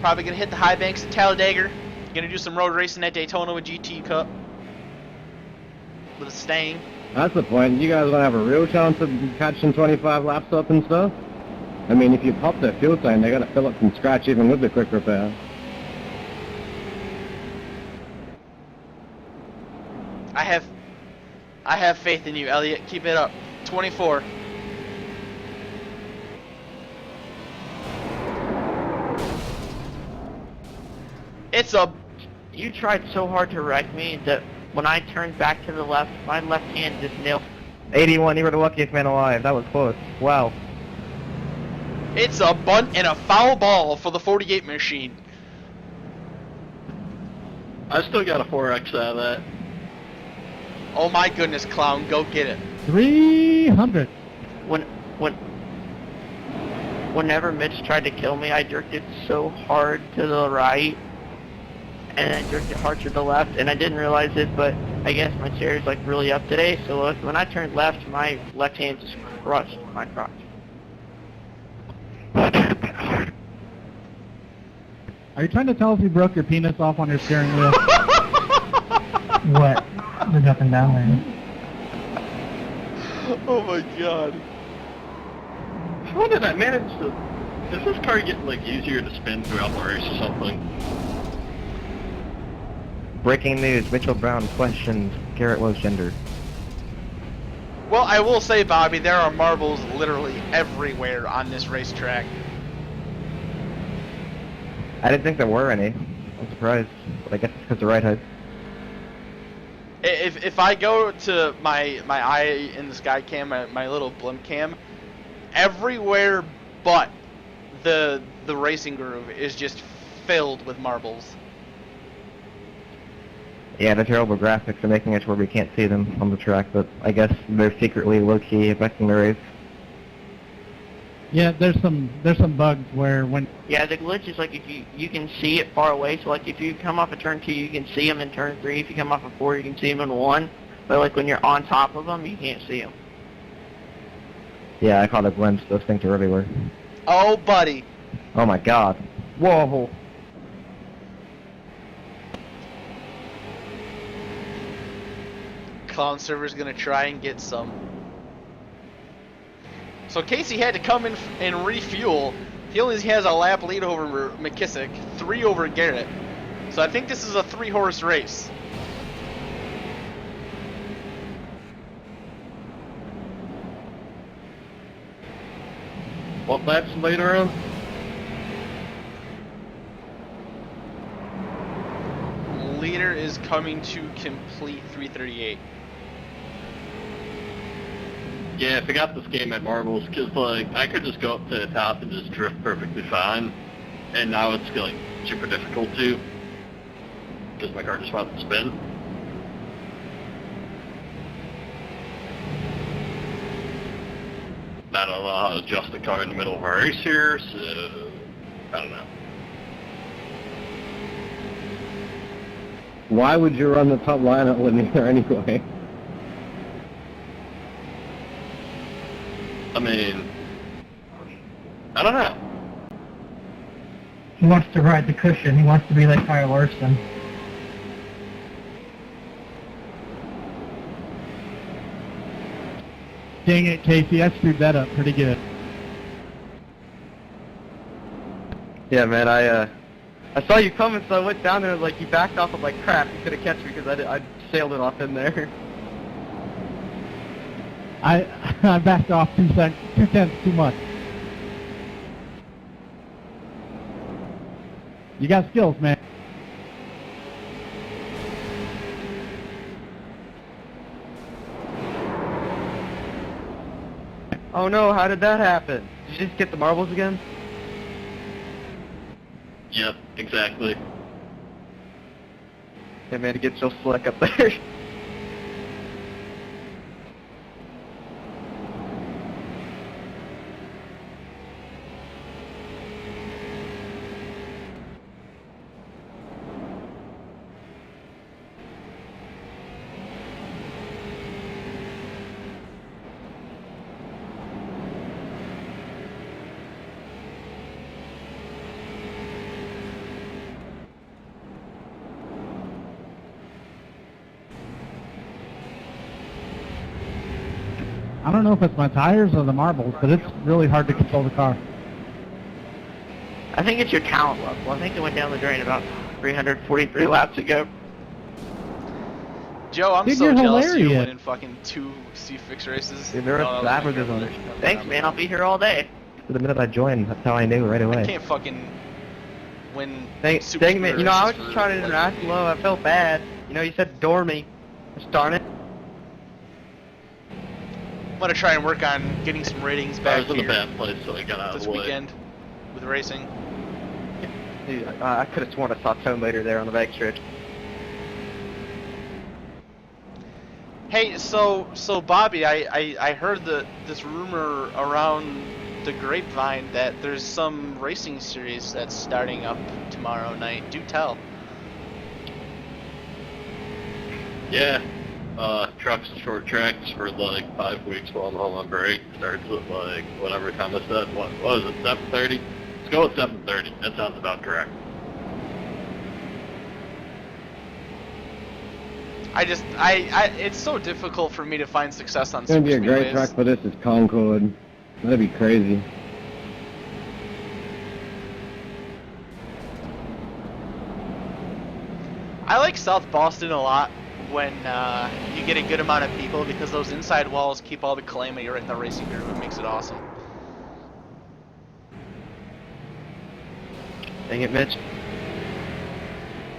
probably gonna hit the high banks at Talladega. Gonna do some road racing at Daytona with GT Cup with a Stang. That's the point. You guys don't have a real chance of catching 25 laps up and stuff? I mean, if you pop their fuel tank, they gotta fill it from scratch even with the quick repair. I have faith in you, Elliot. Keep it up. 24. It's a... You tried so hard to wreck me that when I turned back to the left, my left hand just nailed... 81, you were the luckiest man alive. That was close. Wow. It's a bunt and a foul ball for the 48 machine. I still got a 4X out of that. Oh my goodness, clown, go get it. 300. Whenever Mitch tried to kill me, I jerked it so hard to the right, and I jerked it hard to the left, and I didn't realize it, but I guess my chair is like really up today, so when I turned left, my left hand just crushed my crotch. Are you trying to tell us you broke your penis off on your steering wheel? What? There's nothing down there. Oh my god. How did I manage to... Does this car get, like, easier to spin throughout the race or something? Breaking news, Mitchell Brown questions Garrett Lowe's gender. Well, I will say, Bobby, there are marbles literally everywhere on this racetrack. I didn't think there were any. I'm surprised, but I guess it's because the ride height. If I go to my eye in the sky cam, my little blimp cam, everywhere but the racing groove is just filled with marbles. Yeah, the terrible graphics are making it to where we can't see them on the track, but I guess they're secretly low-key affecting the race. Yeah, there's some bugs where when... Yeah, the glitch is like if you can see it far away, so like if you come off of turn 2, you can see them in turn 3. If you come off of 4, you can see them in 1. But like when you're on top of them, you can't see them. Yeah, I caught a glimpse. Those things are everywhere. Oh, buddy. Oh my god. Whoa. Clown server's gonna try and get some. So Casey had to come in and refuel. He only has a lap lead over McKissick, 3 over Garrett. So I think this is a 3-horse race. What laps later on? Leader is coming to complete 338. Yeah, if I got this game at marbles, because like I could just go up to the top and just drift perfectly fine, and now it's like super difficult too, because my car just wants to spin. I don't know how to adjust the car in the middle of a race here, so I don't know. Why would you run the top line at linear anyway? I mean, I don't know. He wants to ride the cushion. He wants to be like Kyle Larson. Dang it, Casey, I screwed that up pretty good. Yeah, man, I saw you coming, so I went down there and like you backed off. I'm like, crap, you could have catch me because I sailed it off in there. I backed off 2 tenths too much. You got skills, man. Oh no, how did that happen? Did you just get the marbles again? Yep, exactly. Yeah, man, it gets so slick up there. I don't know if it's my tires or the marbles, but it's really hard to control the car. I think it's your talent level. I think it went down the drain about 343 laps ago. Joe, I'm Dude, so you're jealous you hilarious. winning fucking 2 C-Fix races. Dude, they're Oh, a that was slapper my this favorite one. race. Thanks, man. I'll be here all day. The minute I joined, that's how I knew right away. I can't fucking win. Dang, man, you know, I was just trying to interact low. I felt bad. You know, you said door me. Just darn it. I'm gonna try and work on getting some ratings I back was in a here bad place, so I got out of this the way. weekend with racing. Dude, I could have sworn I saw Tone later there on the back stretch. Hey, so Bobby, I heard this rumor around the grapevine that there's some racing series that's starting up tomorrow night. Do tell. Yeah, trucks and short tracks for like 5 weeks while I'm home on break. Starts at like whatever time I said. What was it? 7:30. Let's go with 7:30. That sounds about correct. It's so difficult for me to find success on It's gonna super be a great speedways. track for this is Concord. That'd be crazy. like South Boston a lot when you get a good amount of people, because those inside walls keep all the calamity right in the racing groove. It makes it awesome. Dang it, Mitch.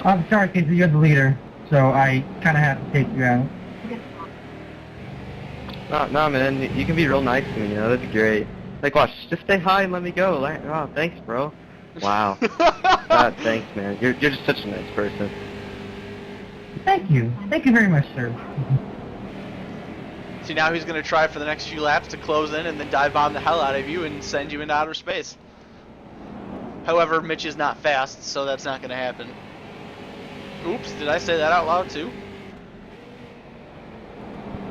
I'm sorry, Casey, you're the leader, so I kind of have to take you out. No, man, you can be real nice to me, you know, that'd be great. Like, watch, just say hi and let me go. Like, oh, thanks, bro. Wow. God, thanks, man. You're just such a nice person. Thank you. Thank you very much, sir. See, now he's going to try for the next few laps to close in and then dive bomb the hell out of you and send you into outer space. However, Mitch is not fast, so that's not going to happen. Oops, did I say that out loud too?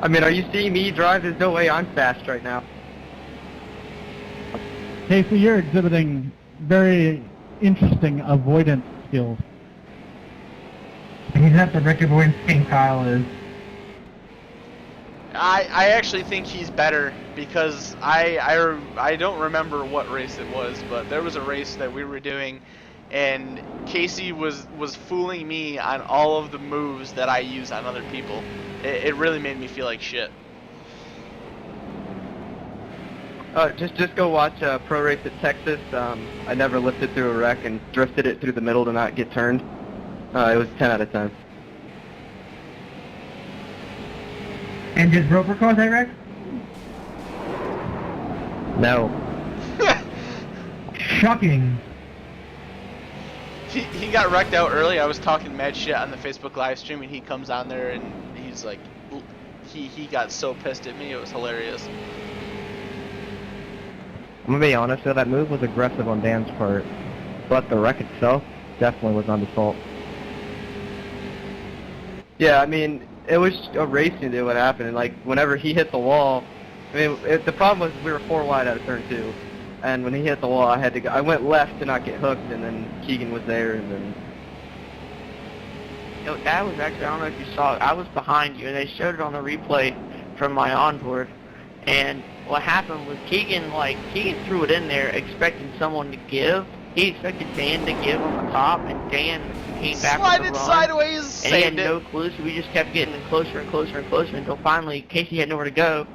I mean, are you seeing me drive? There's no way I'm fast right now. Casey, you're exhibiting very interesting avoidance skills. He's not the record avoidance king Kyle is. I actually think he's better, because I don't remember what race it was, but there was a race that we were doing, and Casey was fooling me on all of the moves that I use on other people. It really made me feel like shit. Just go watch Pro Race at Texas. I never lifted through a wreck and drifted it through the middle to not get turned. It was 10 out of 10. And did Roper cause that wreck? No. Shocking. He got wrecked out early. I was talking mad shit on the Facebook live stream, and he comes on there and he's like, he got so pissed at me. It was hilarious. I'm gonna be honest though, that move was aggressive on Dan's part, but the wreck itself definitely was not his fault. Yeah, I mean, it was a racing that would happen, and like whenever he hit the wall, I mean, the problem was we were 4 wide out of turn 2, and when he hit the wall, I had to go. I went left to not get hooked, and then Keegan was there, and then. You know, that was actually, I don't know if you saw it, I was behind you, and they showed it on the replay from my onboard, and what happened was Keegan threw it in there expecting someone to give. He expected Dan to give on the top, and Dan came back Slide with it the run, sideways, and he had saved it. no clue, so we just kept getting closer and closer and closer until finally Casey had nowhere to go.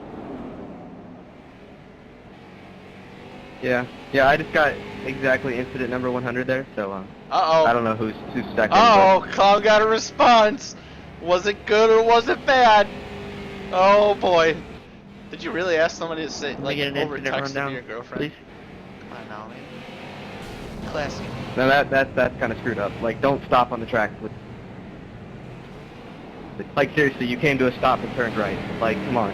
Yeah, I just got exactly incident number 100 there, so Uh-oh. I don't know who's second. Oh, Cloud got a response. Was it good or was it bad? Oh boy. Did you really ask somebody to say, like, get an over incident text to rundown, your girlfriend? please? Come on now, man. Classy. No, that's kind of screwed up. Like, don't stop on the track. Like, seriously, you came to a stop and turned right. Like, come on.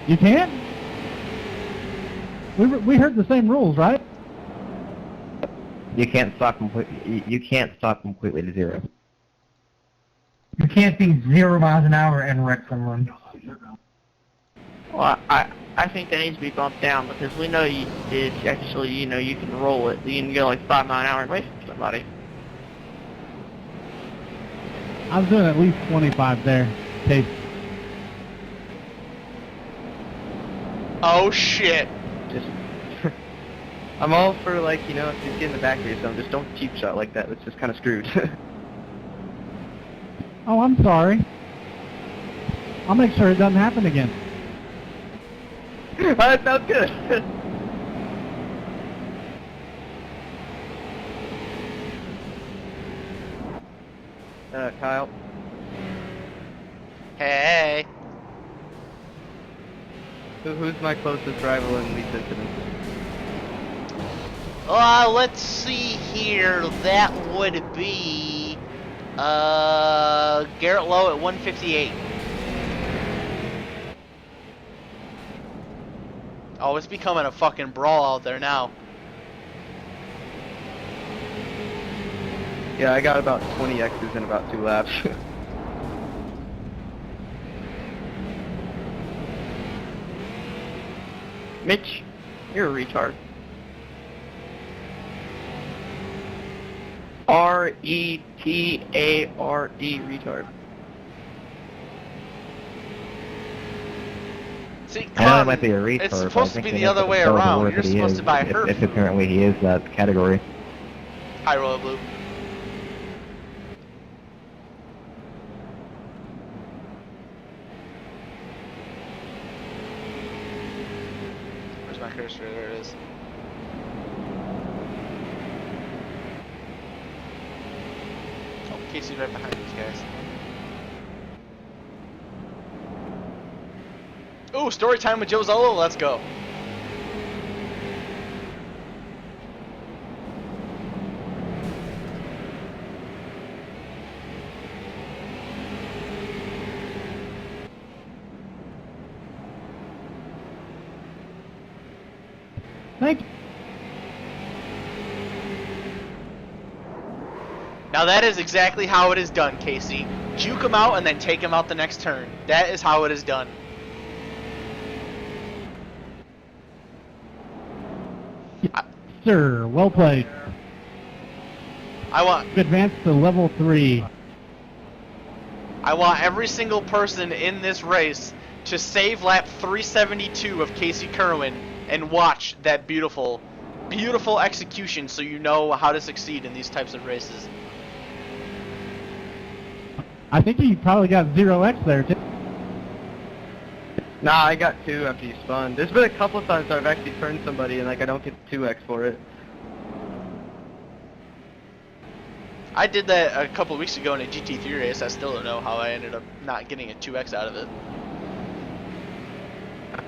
You can't? We heard the same rules, right? You can't stop completely. You can't stop completely to 0. You can't be 0 miles an hour and wreck someone. Well, I think that needs to be bumped down, because we know it's actually, you know, you can roll it. You can go like 5 miles an hour away from somebody. I was doing at least 25 there, Casey. Oh shit. Just, I'm all for, like, you know, if you get in the back of yourself, just don't cheap shot like that. That's just kind of screwed. Oh, I'm sorry. I'll make sure it doesn't happen again. That sounds good. Kyle. Hey. Who's my closest rival in these incidents? Let's see here. That would be Garrett Lowe at 158. Oh, it's becoming a fucking brawl out there now. Yeah, I got about 20 X's in about 2 laps. Mitch, you're a retard. R-E-T-A-R-D, retard. See, I know it might be a retard. it's but I supposed to think be he the knows other what way the hell around. word You're that he supposed is, to buy her. if apparently he is that category. Hi, Roller Blue. extra. There it is. Oh, Casey's right behind these guys. Ooh, story time with Joe Zolo. Let's go. Thank you. Now that is exactly how it is done, Casey. Juke him out and then take him out the next turn. That is how it is done. Sir, well played. I want Advance to level 3. I want every single person in this race to save lap 372 of Casey Kerwin and watch that beautiful, beautiful execution so you know how to succeed in these types of races. I think you probably got 0x there, too. Nah, I got 2 after you spun. There's been a couple of times I've actually turned somebody and like I don't get 2x for it. I did that a couple weeks ago in a GT3 race. I still don't know how I ended up not getting a 2x out of it.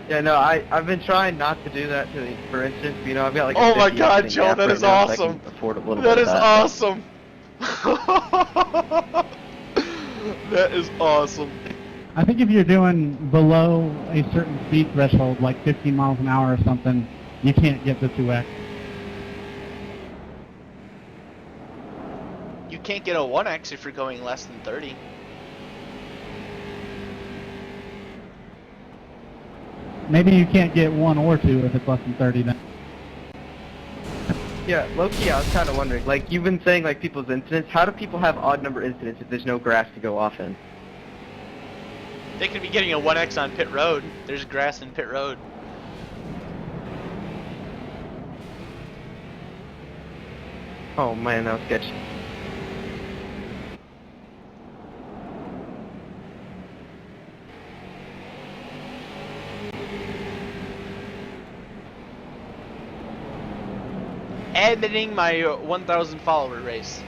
Yeah, no, I've been trying not to do that. For instance, you know, I've got like. Oh a my 50 God, Joe, gap that right is now, so I awesome. can afford a little That bit is of that. awesome. That is awesome. I think if you're doing below a certain speed threshold, like 15 miles an hour or something, you can't get the 2x. You can't get a 1x if you're going less than 30. Maybe you can't get 1 or 2 if it's less than 30 then. Yeah, low-key, I was kind of wondering, like, you've been saying, like, people's incidents. How do people have odd number incidents if there's no grass to go off in? They could be getting a 1x on pit road. There's grass in pit road. Oh, man, that was sketchy. Admitting my 1,000 follower race.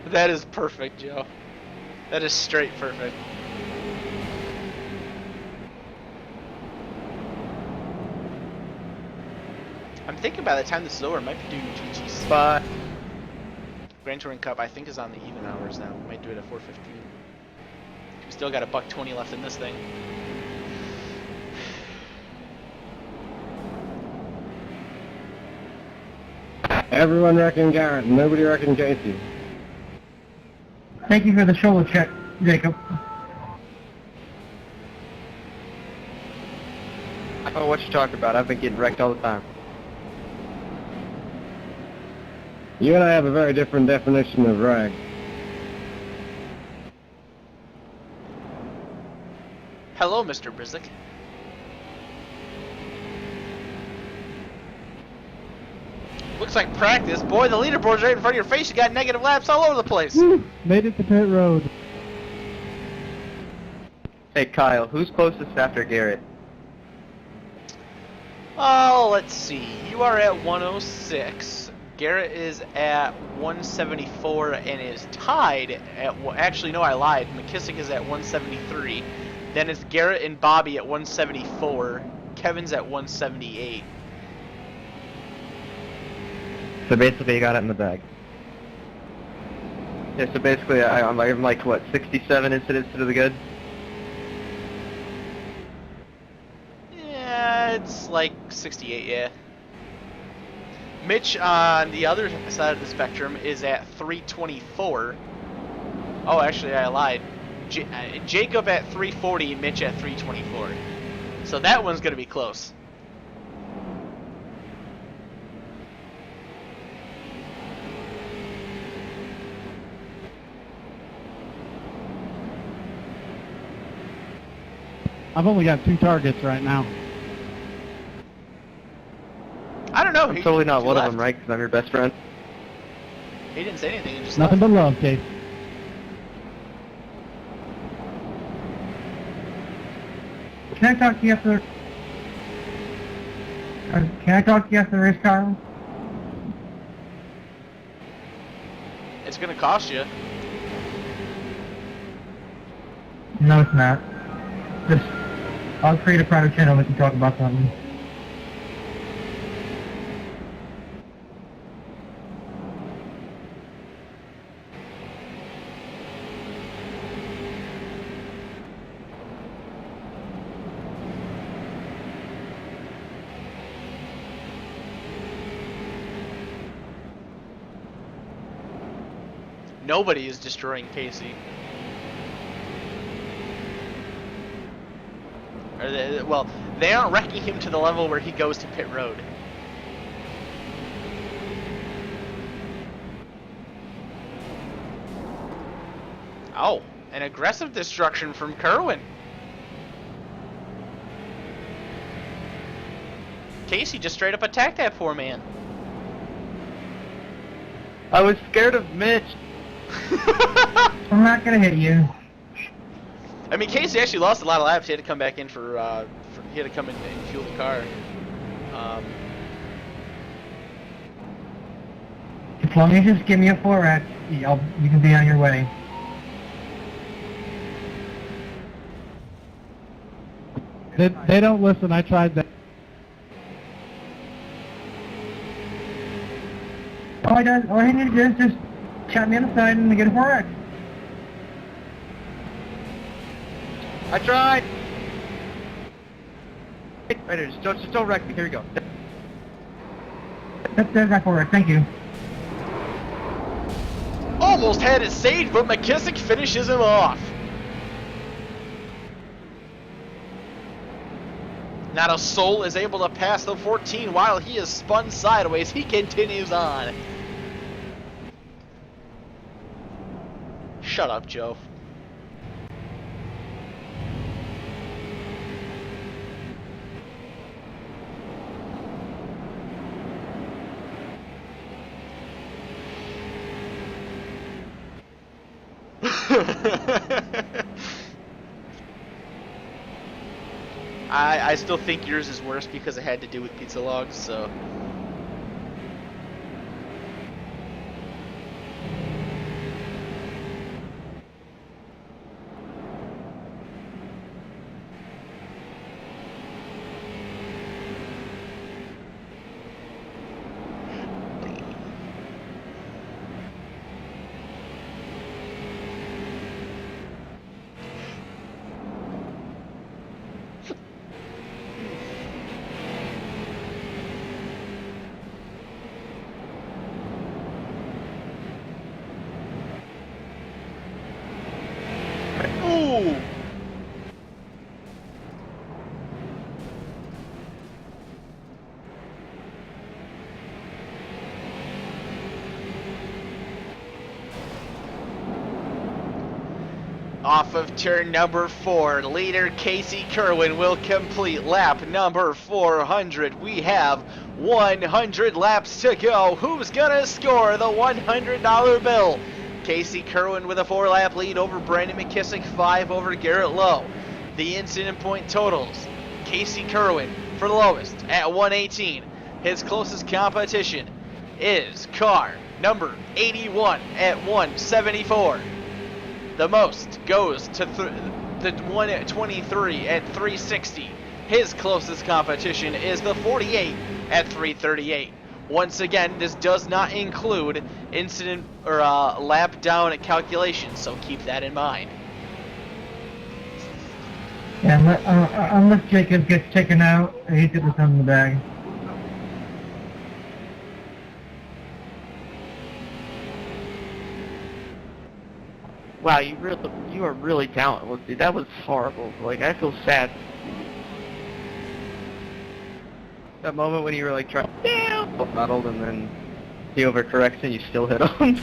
That is perfect, Joe. That is straight perfect. I'm thinking by the time this is over, I might be doing GG Bye. Grand Touring Cup. I think is on the even hours now. We might do it at 4:15. We still got a $120 left in this thing. Everyone reckon Garrett, nobody reckon Casey. Thank you for the shoulder check, Jacob. Oh, what you talking about? I've been getting wrecked all the time. You and I have a very different definition of rag. Hello, Mr. Brizik. Looks like practice. Boy, the leaderboard's right in front of your face. You got negative laps all over the place. Woo! Made it to pit road. Hey, Kyle, who's closest after Garrett? Oh, let's see. You are at 106. Garrett is at 174 and is tied at... Actually, no, I lied. McKissick is at 173. Then it's Garrett and Bobby at 174. Kevin's at 178. So basically, you got it in the bag. Yeah, so basically, I'm like, what, 67 incidents to the good? Yeah, it's like 68, yeah. Mitch on the other side of the spectrum is at 324. Oh, actually, I lied. Jacob at 340, Mitch at 324. So that one's going to be close. I've only got 2 targets right now. I don't know. I'm totally not one of them, right? Because I'm your best friend. He didn't say anything. He just Nothing left. but love, Case. Can I talk to you after? Can I talk to you after the race, Kyle? It's gonna cost you. No, it's not. Just, I'll create a private channel. We can talk about something. Nobody is destroying Casey. Or well, they aren't wrecking him to the level where he goes to pit road. Oh, an aggressive destruction from Kerwin. Casey just straight up attacked that poor man. I was scared of Mitch. I'm not gonna hit you. I mean, Casey actually lost a lot of laps. He had to come back in he had to come in and fuel the car. As long as you just give me a 4X, you can be on your way. They don't listen. I tried that. All I need to do is just chat me on the side and get a 4X. I tried. Right here, just don't wreck me. Here we go. There's my 4X. Thank you. Almost had it saved, but McKissick finishes him off. Not a soul is able to pass the 14 while he is spun sideways. He continues on. Shut up, Joe. I still think yours is worse because it had to do with pizza logs, so. Ooh! Off of turn number 4, leader Casey Kerwin will complete lap number 400. We have 100 laps to go. Who's gonna score the $100 bill? Casey Kerwin with a 4-lap lead over Brandon McKissick, 5 over Garrett Lowe. The incident point totals. Casey Kerwin for the lowest at 118. His closest competition is car number 81 at 174. The most goes to the 123 at 360. His closest competition is the 48 at 338. Once again, this does not include incident or lap down calculations, so keep that in mind. Yeah, unless Jacob gets taken out, he's got the thumb in the bag. Wow, you are really talentless, dude. That was horrible. Like, I feel sad. That moment when you were like trying to throttled and then the overcorrection, you still hit him.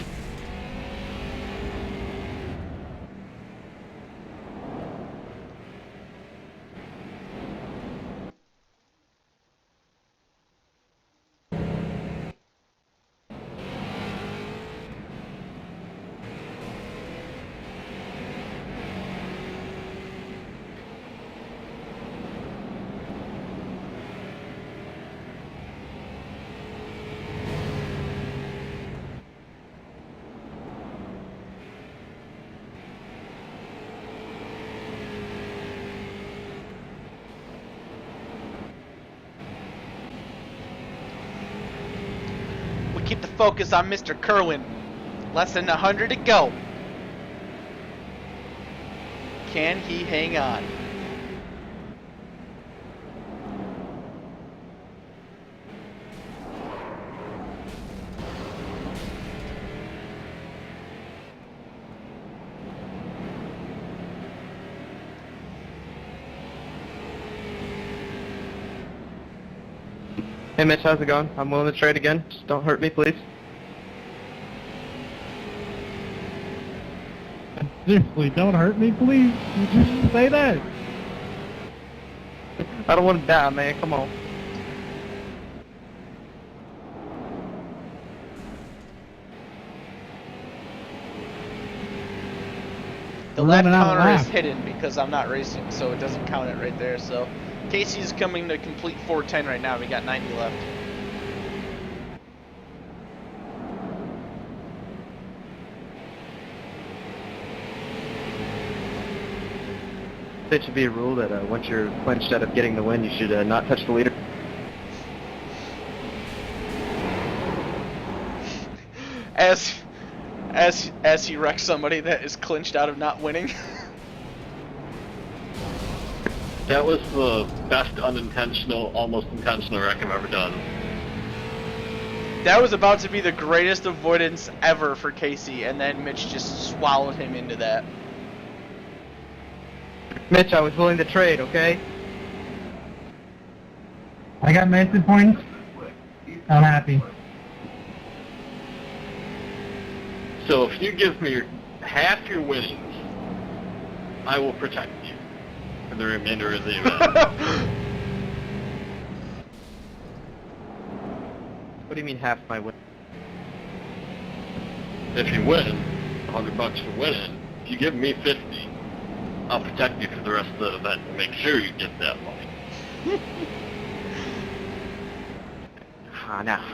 keep the focus on Mr. Kerwin. Less than 100 to go. Can he hang on? Hey Mitch, how's it going? I'm willing to trade again. Just don't hurt me, please. Seriously, don't hurt me, please. You just say that. I don't want to die, man. Come on. The lap counter is hidden because I'm not racing, so it doesn't count it right there. So Casey's coming to complete 410 right now. We got 90 left. It should be a rule that once you're clinched out of getting the win, you should not touch the leader. As he wrecks somebody that is clinched out of not winning. That was the best unintentional, almost intentional wreck I've ever done. That was about to be the greatest avoidance ever for Casey, and then Mitch just swallowed him into that. Mitch, I was willing to trade, okay? I got massive points. I'm happy. So if you give me half your winnings, I will protect you for the remainder of the event. What do you mean half my win? If you win, $100 for winning. If you give me 50, I'll protect you for the rest of the event and make sure you get that money. Now.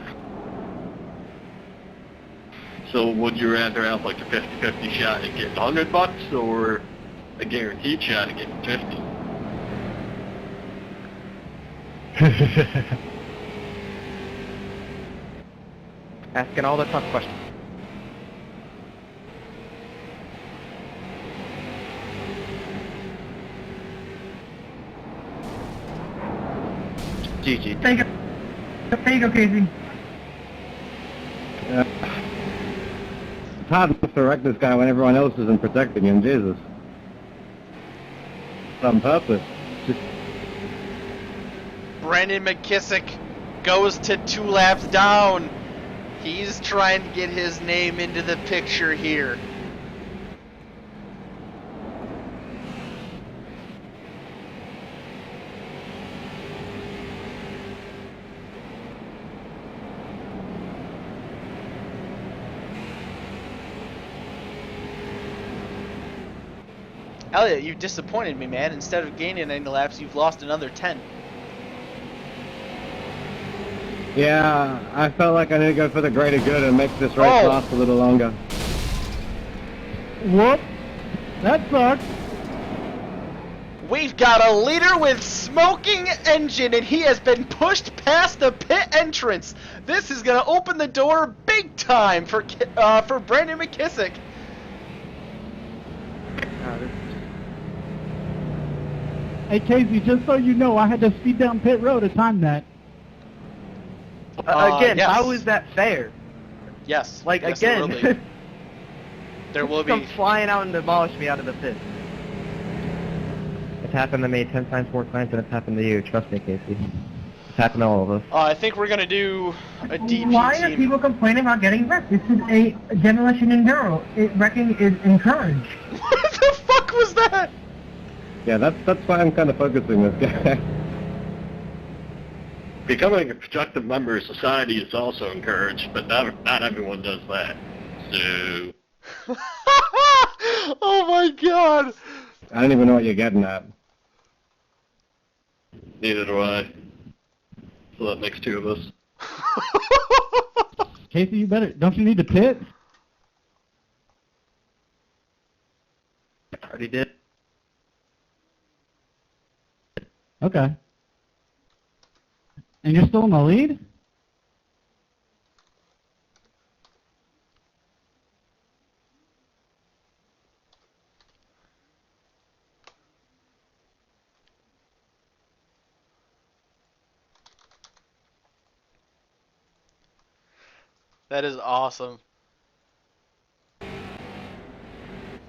So would you rather have like a 50-50 shot at getting $100 or a guaranteed shot at getting 50? Asking all the tough questions. GG. There you go, Casey. It's hard enough to wreck this guy when everyone else isn't protecting him, Jesus. On purpose. Just... Brandon McKissick goes to 2 laps down. He's trying to get his name into the picture here. Elliot, you've disappointed me, man. Instead of gaining any laps, you've lost another 10. Yeah, I felt like I need to go for the greater good and make this race last a little longer. Whoop. That sucks. We've got a leader with smoking engine, and he has been pushed past the pit entrance. This is going to open the door big time for Brandon McKissick. Hey, Casey, just so you know, I had to speed down pit road to time that. Again, yes. how is that fair? Yes. Like, yes, again, there will be. Come flying out and demolish me out of the pit. It's happened to me 10 times more times than it's happened to you. Trust me, Casey. It's happened to all of us. I think we're going to do a DP Why are team. people complaining about getting wrecked? This is a demolition enduro. Wrecking is encouraged. What the fuck was that? Yeah, that's why I'm kind of focusing this guy. Becoming a productive member of society is also encouraged, but not everyone does that. So... Oh my god! I don't even know what you're getting at. Neither do I. So that makes 2 of us. Casey, you better. Don't you need to pit? Already did. Okay. And you're still in the lead? That is awesome.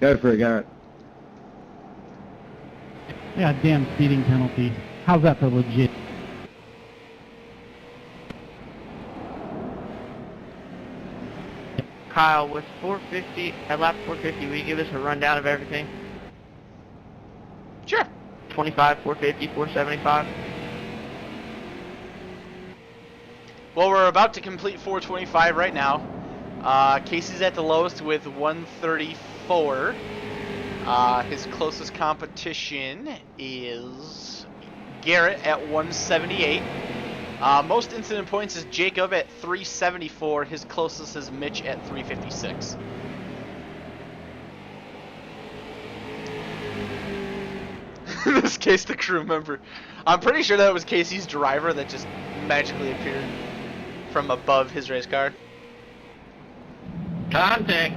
Go for it, Garrett. Yeah, damn speeding penalty. How's that for legit? Kyle, with 450, at lap 450, will you give us a rundown of everything? Sure. 25, 450, 475. Well, we're about to complete 425 right now. Casey's at the lowest with 134. His closest competition is Garrett at 178. Most incident points is Jacob at 374. His closest is Mitch at 356. In this case, the crew member. I'm pretty sure that was Casey's driver that just magically appeared from above his race car. Contact.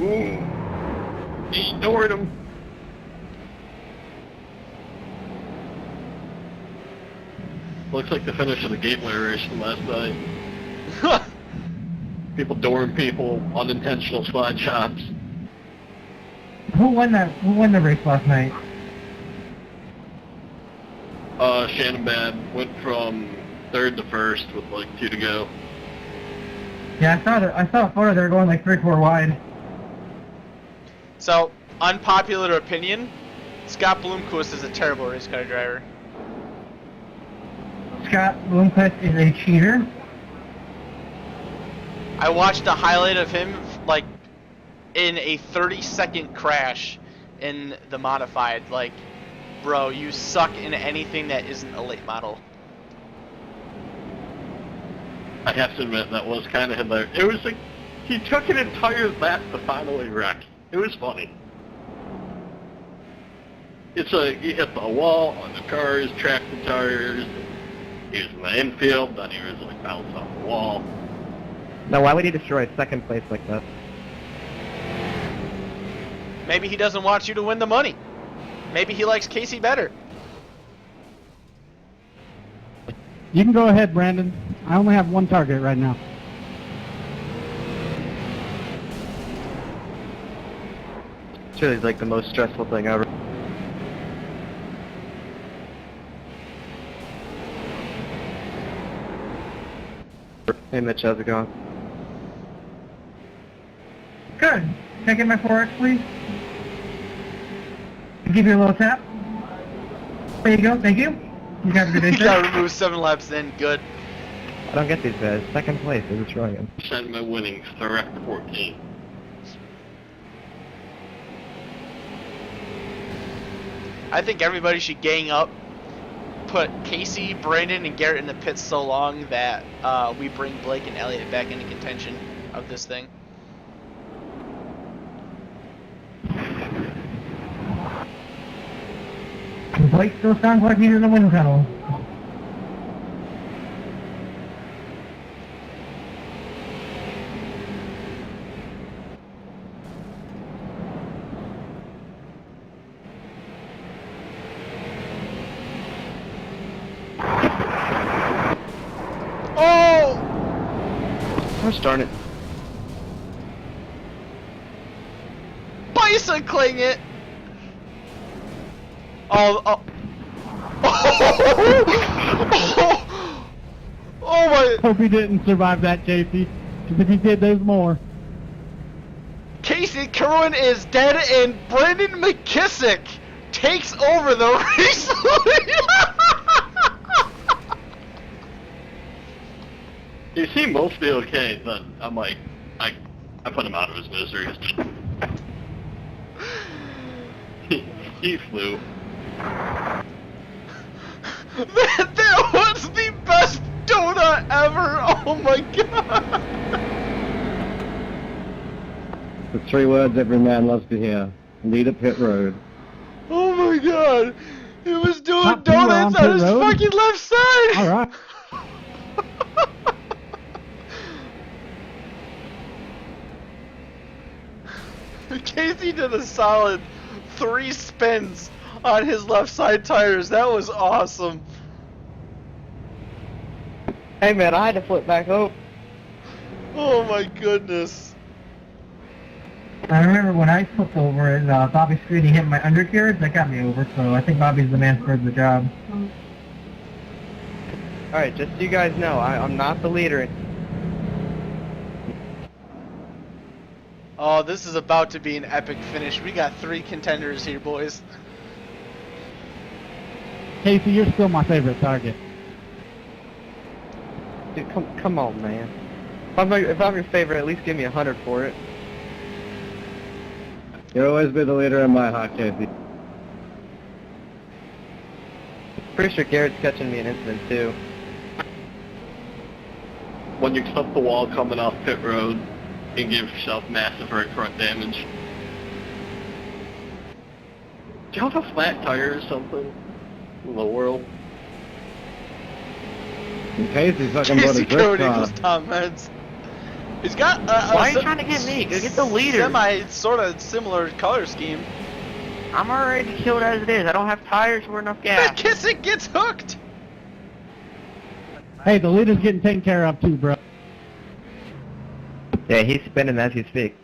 Ooh. He ignored him. Looks like the finish of the Gateway race from last night. People dooring people, unintentional slide shots. Who won that? Who won the race last night? Shannon Bad went from 3rd to 1st with like 2 to go. Yeah, I saw a photo. They were going like 3-4 wide. So, unpopular opinion, Scott Bloomquist is a terrible race car driver. Scott Bloomquist is a cheater. I watched a highlight of him, like, in a 30-second crash in the modified. Like, bro, you suck in anything that isn't a late model. I have to admit, that was kind of hilarious. It was like, he took an entire lap to finally wreck. It was funny. It's like, he hit the wall on the cars, tracked the tires. He was in the infield, then he was like bounced off the wall. Now, why would he destroy second place like that? Maybe he doesn't want you to win the money. Maybe he likes Casey better. You can go ahead, Brandon. I only have one target right now. It's really like the most stressful thing ever. Hey Mitch, how's it going? Good. Can I get my 4X, please? Give you a little tap. There you go. Thank you. You have a good day, He sir. got removed 7 laps in. Good. I don't get these guys. Second place, they're destroying him. Send my winnings direct to 14. I think everybody should gang up, put Casey, Brandon, and Garrett in the pits so long that we bring Blake and Elliott back into contention of this thing. Blake still sounds like he's in the wind tunnel. Oh! Gosh darn it. Bicycling it! Oh my! Hope he didn't survive that, JC. Because if he did, there's more. Casey Kerwin is dead, and Brandon McKissick takes over the race lead. He seemed mostly okay, but I'm like, I put him out of his misery. he flew. That was the best donut ever! Oh my god! The 3 words every man loves to hear. Lead a pit road. Oh my god! He was doing Top 2 are donuts on on pit his road? fucking left side! Alright. Casey did a solid 3 spins on his left side tires. That was awesome. Hey man, I had to flip back over. Oh my goodness. I remember when I flipped over and Bobby Streety hit my undercarriage, that got me over, so I think Bobby's the man for the job. Alright, just so you guys know, I'm not the leader. Oh, this is about to be an epic finish. We got 3 contenders here, boys. Casey, you're still my favorite target. Dude, come on, man. If I'm your favorite, at least give me 100 for it. You'll always be the leader in my hot, Casey. Pretty sure Garrett's catching me an incident too. When you clip the wall coming off pit road, you give yourself massive right front damage. Do you have a flat tire or something in the world? Casey's fucking brought Casey his wrist Cody on was him. Tom Heads. He's got Why are you trying to get me? Go get the leader. Semi sort of similar color scheme. I'm already killed as it is. I don't have tires or enough gas. McKissick gets hooked. Hey, the leader's getting taken care of too, bro. Yeah, he's spinning as you speak.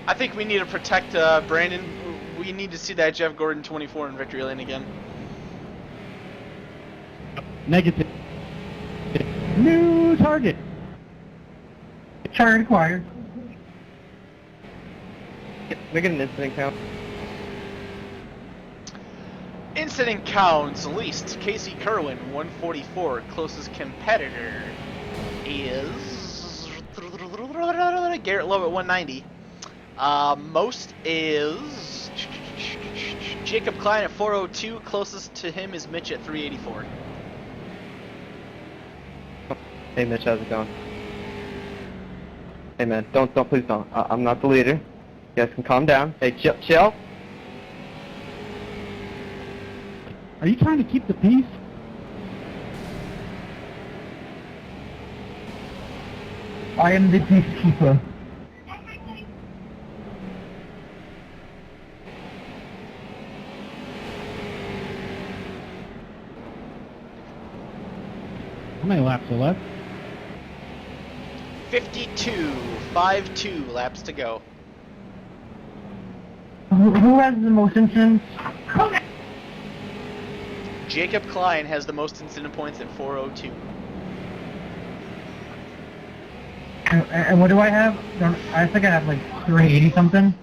I think we need to protect Brandon. We need to see that Jeff Gordon 24 in victory lane again. Negative. New target. Target acquired. Make it an incident count. Incident counts least. Casey Kerwin 144. Closest competitor is Garrett Lowe at 190. Most is Jacob Klein at 402. Closest to him is Mitch at 384. Hey Mitch, how's it going? Hey man, don't, please don't. I'm not the leader. You guys can calm down. Hey, chill. Are you trying to keep the peace? I am the peacekeeper. How many laps are left? 52. 5-2 laps to go. Who has the most incidents? Jacob Klein has the most incident points at 402. And what do I have? I think I have like 380 something.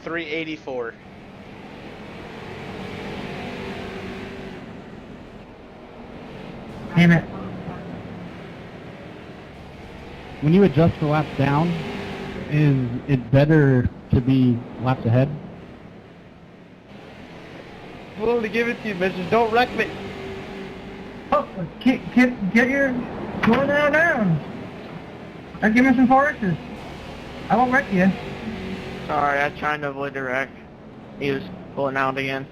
384. Damn it. When you adjust the laps down, is it better to be laps ahead? I'm willing to give it to you, Mitch. Just don't wreck me. Oh, get your slow down. Give me some forces. I won't wreck you. Sorry, I was trying to avoid the wreck. He was pulling out again.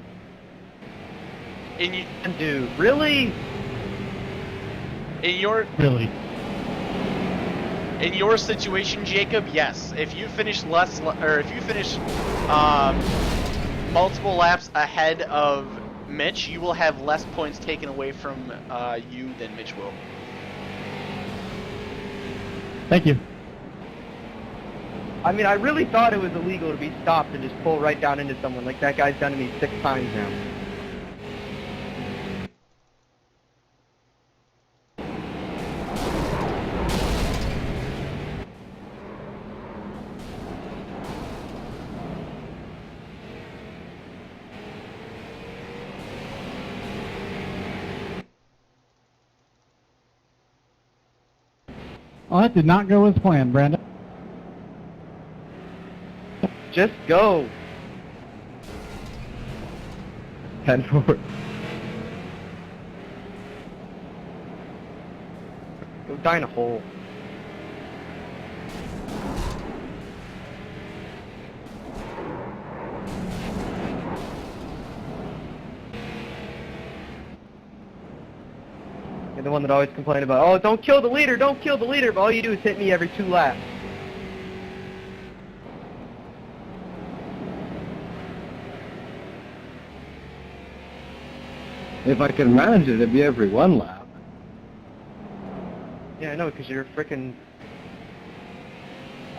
Dude, really? In your Really? In your situation, Jacob, yes. If you finish multiple laps ahead of Mitch, you will have less points taken away from you than Mitch will. Thank you. I mean, I really thought it was illegal to be stopped and just pull right down into someone. Like that guy's done to me 6 times now. Oh, that did not go as planned, Brandon. Just go. 10 forward. Go die in a hole. You're the one that always complained about, oh, don't kill the leader, but all you do is hit me every 2 laps. If I could manage it, it'd be every 1 lap. Yeah, I know, because you're frickin'...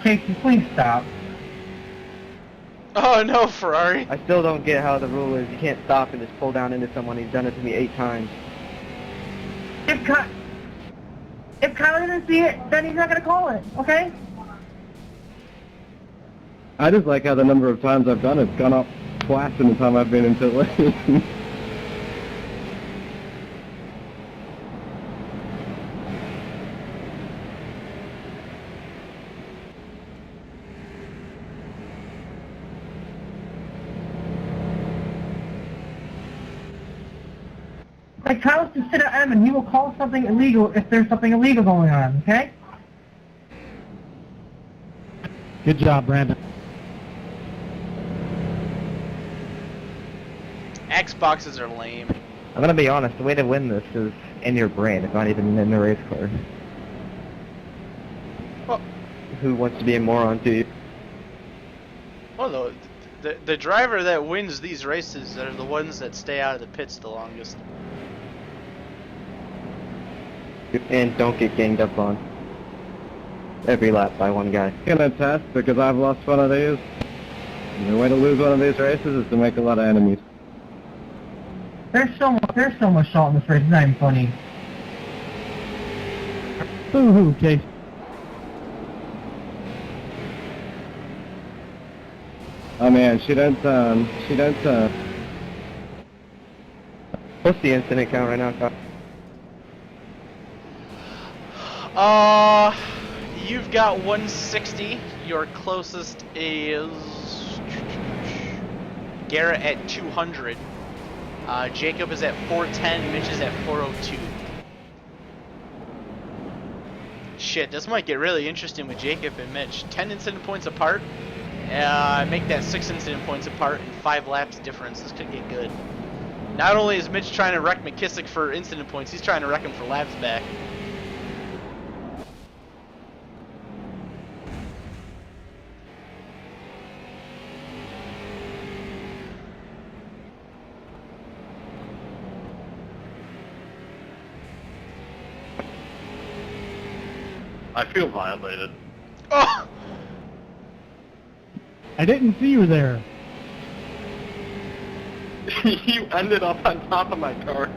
Casey, please stop. Oh no, Ferrari. I still don't get how the rule is you can't stop and just pull down into someone. He's done it to me 8 times. If Kyle doesn't see it, then he's not gonna call it, okay? I just like how the number of times I've done it's gone up twice in the time I've been in pit lane. Like, Kyle's just sit at M and he will call something illegal if there's something illegal going on, okay? Good job, Brandon. Xboxes are lame. I'm gonna be honest, the way to win this is in your brain, it's not even in the race car. Well, Who wants to be a moron to you? well the driver that wins these races are the ones that stay out of the pits the longest. And don't get ganged up on every lap by one guy. I'm gonna test because I've lost one of these. And the way to lose one of these races is to make a lot of enemies. There's so much salt in this race, it's not even funny. Boo-hoo, Case. Oh man, she don't turn. What's the incident count right now, Kyle? You've got 160. Your closest is Garrett at 200. Jacob is at 410. Mitch is at 402. Shit, this might get really interesting with Jacob and Mitch. 10 incident points apart. Make that 6 incident points apart and 5 laps difference. This could get good. Not only is Mitch trying to wreck McKissick for incident points, he's trying to wreck him for laps back. I feel violated. Oh! I didn't see you there. You ended up on top of my car.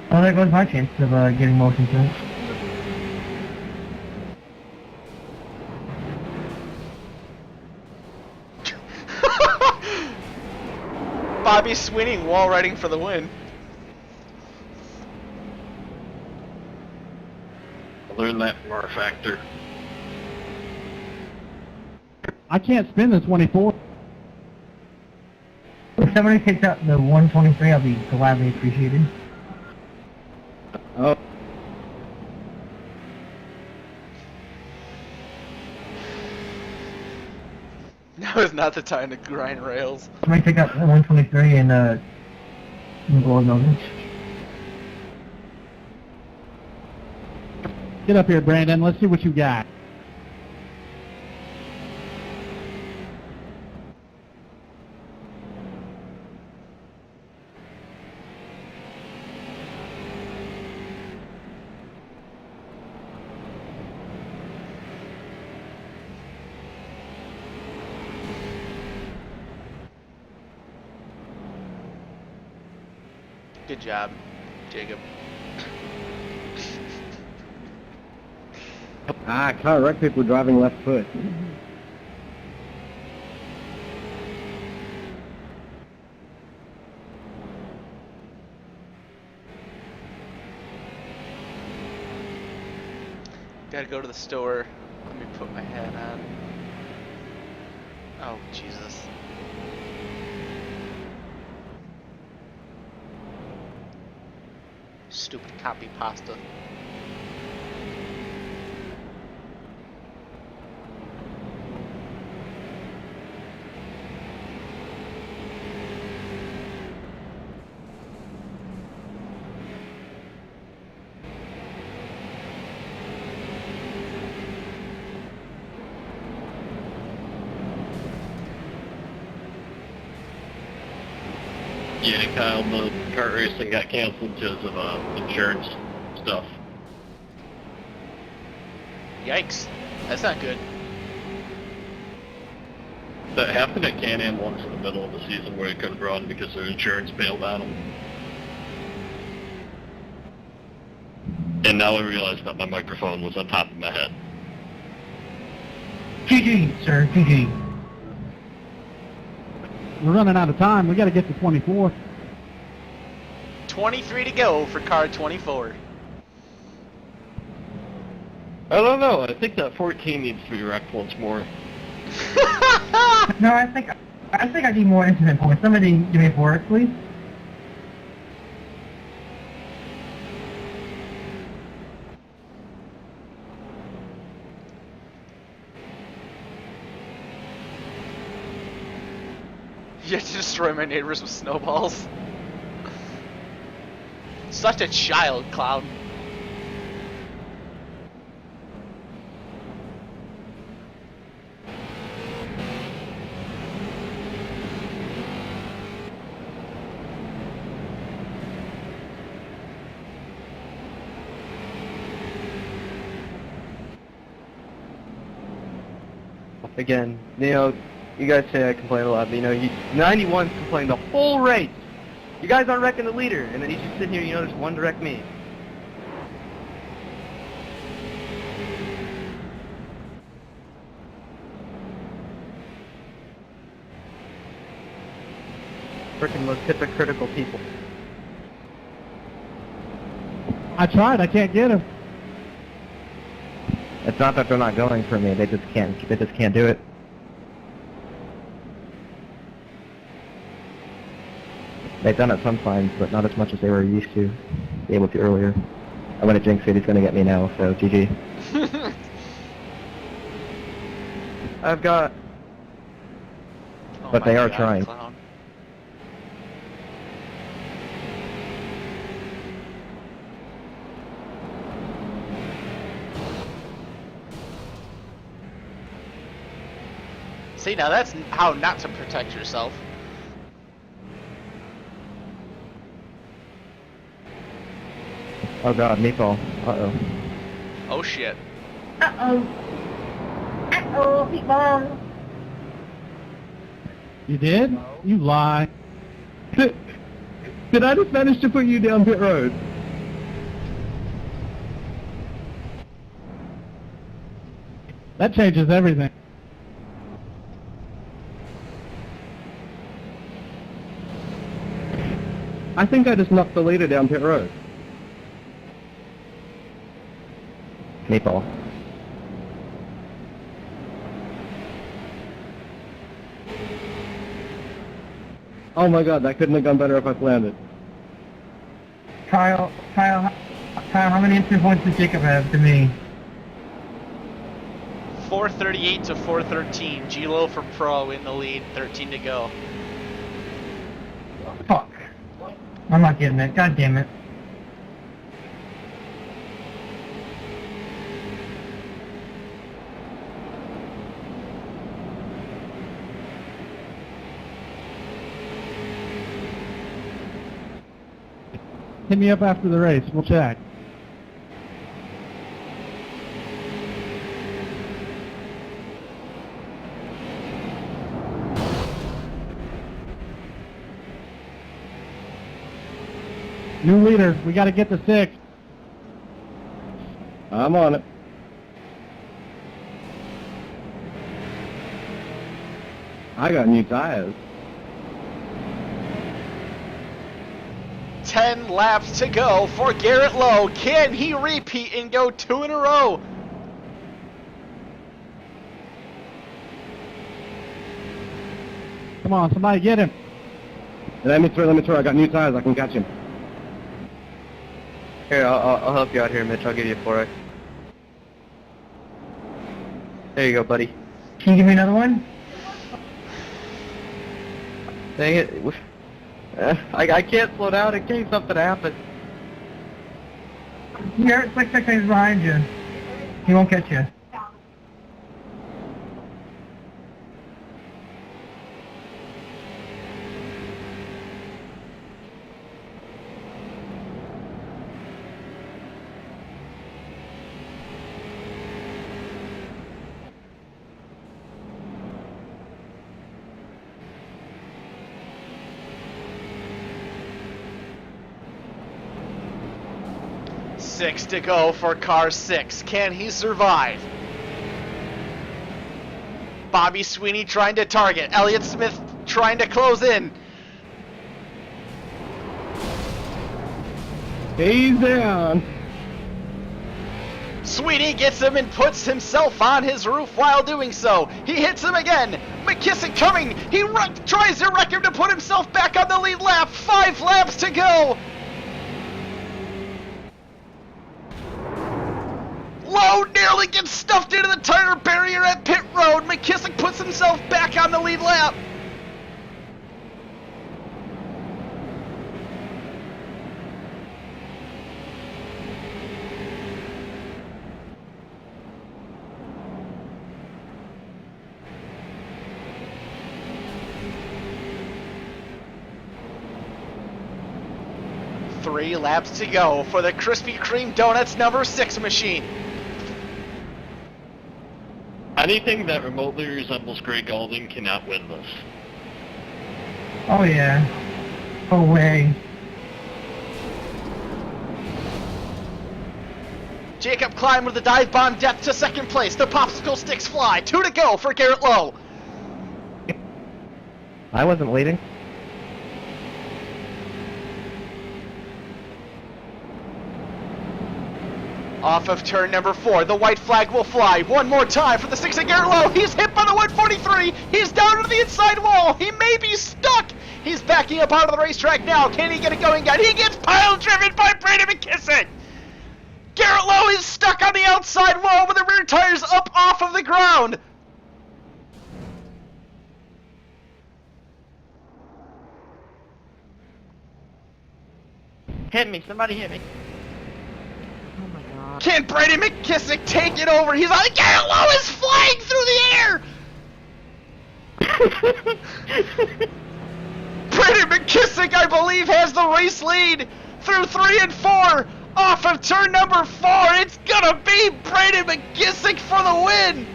Well, there goes my chance of getting motion to it. Bobby Swinning wall riding for the win. Learn that from our factor. I can't spin the 24. If somebody takes out the 123, I'll be gladly appreciated. Oh. Now is not the time to grind rails. Somebody take out the 123 and blow it over. Get up here, Brandon. Let's see what you got. Good job, Jacob. I can't wreck people driving left foot. Gotta go to the store. Let me put my hat on. Oh, Jesus. Stupid copy pasta. Yeah, Kyle, the kart racing got canceled because of insurance stuff. Yikes. That's not good. That happened at Can-Am once in the middle of the season where it couldn't run because their insurance bailed on them. And now I realize that my microphone was on top of my head. GG, sir, GG. We're running out of time. We got to get to 24. 23 to go for car 24. I don't know, I think that 14 needs to be wrecked once more. No, I think I need more incident points. Somebody give me 4, please. You have to destroy my neighbors with snowballs. Such a child, Cloud. Again, you know, you guys say I complain a lot, but you know, 91's complaining the whole race. You guys aren't wrecking the leader, and then he's just sitting here, you know, there's one to wreck me. Freaking most hypocritical people. I tried. I can't get him. It's not that they're not going for me. They just can't do it. They've done it sometimes, but not as much as they were used to be able to earlier. I want to jinx it. He's going to get me now, so GG. I've got... Oh But my they are God, trying. Clown. See, now that's how not to protect yourself. Oh god, meatball. Uh-oh. Oh shit. Uh-oh. Uh-oh, meatball. You did? You lie. Did I just manage to put you down pit road? That changes everything. I think I just knocked the leader down pit road. Meatball. Oh my god, that couldn't have gone better if I landed. Kyle, how many incident points did Jacob have to me? 438 to 413. G-Lo for Pro in the lead. 13 to go. Fuck. I'm not getting it. God damn it. Hit me up after the race. We'll check. New leader. We got to get to 6. I'm on it. I got new tires. 10 laps to go for Garrett Lowe. Can he repeat and go 2 in a row? Come on, somebody get him. Let me through. I got new tires. I can catch him. Here, I'll help you out here, Mitch. I'll give you a 4X. There you go, buddy. Can you give me another one? Dang it. I can't slow down in case something happens. Garrett's like 6 seconds behind you. He won't catch you. 6 to go for car 6. Can he survive? Bobby Sweeney trying to target. Elliott Smith trying to close in. He's down. Sweeney gets him and puts himself on his roof while doing so. He hits him again. McKissick coming. He tries to wreck him to put himself back on the lead lap. 5 laps to go. Lowe nearly gets stuffed into the tire barrier at pit road. McKissick puts himself back on the lead lap. Three laps to go for the Krispy Kreme Donuts number 6 machine. Anything that remotely resembles Greg Galding cannot win this. Oh yeah. Oh way. Jacob Klein with the dive bomb depth to second place. The popsicle sticks fly. 2 to go for Garrett Lowe. I wasn't leading. Off of turn number 4, the white flag will fly. One more time for the 6 of Garrett Lowe. He's hit by the 143. He's down to the inside wall. He may be stuck. He's backing up out of the racetrack now. Can he get it going again? He gets pile driven by Brandon McKissick. Garrett Lowe is stuck on the outside wall with the rear tires up off of the ground. Hit me, somebody hit me. Can Brandon McKissick take it over? He's on. Garrett Lowe is flying through the air! Brandon McKissick, I believe, has the race lead through 3 and 4. Off of turn number 4, it's gonna be Brandon McKissick for the win!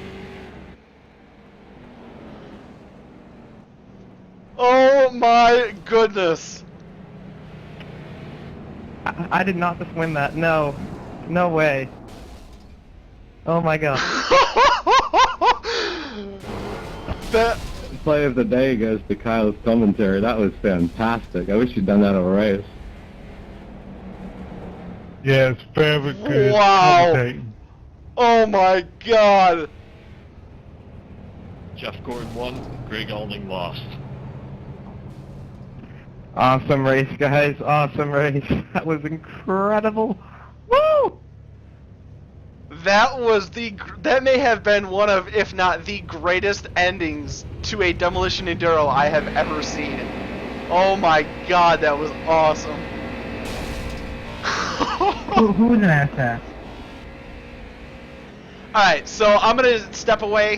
Oh my goodness. I did not just win that. No. No way. Oh my god. That Play of the day goes to Kyle's commentary. That was fantastic. I wish you'd done that on a race. Yes, very good. Wow. commentating. Oh my god. Jeff Gordon won, Greg Galding lost. Awesome race, guys. Awesome race. That was incredible. Woo! That may have been one of, if not the greatest endings to a Demolition Enduro I have ever seen. Oh my god, that was awesome. Who's an ass? Alright, so I'm gonna step away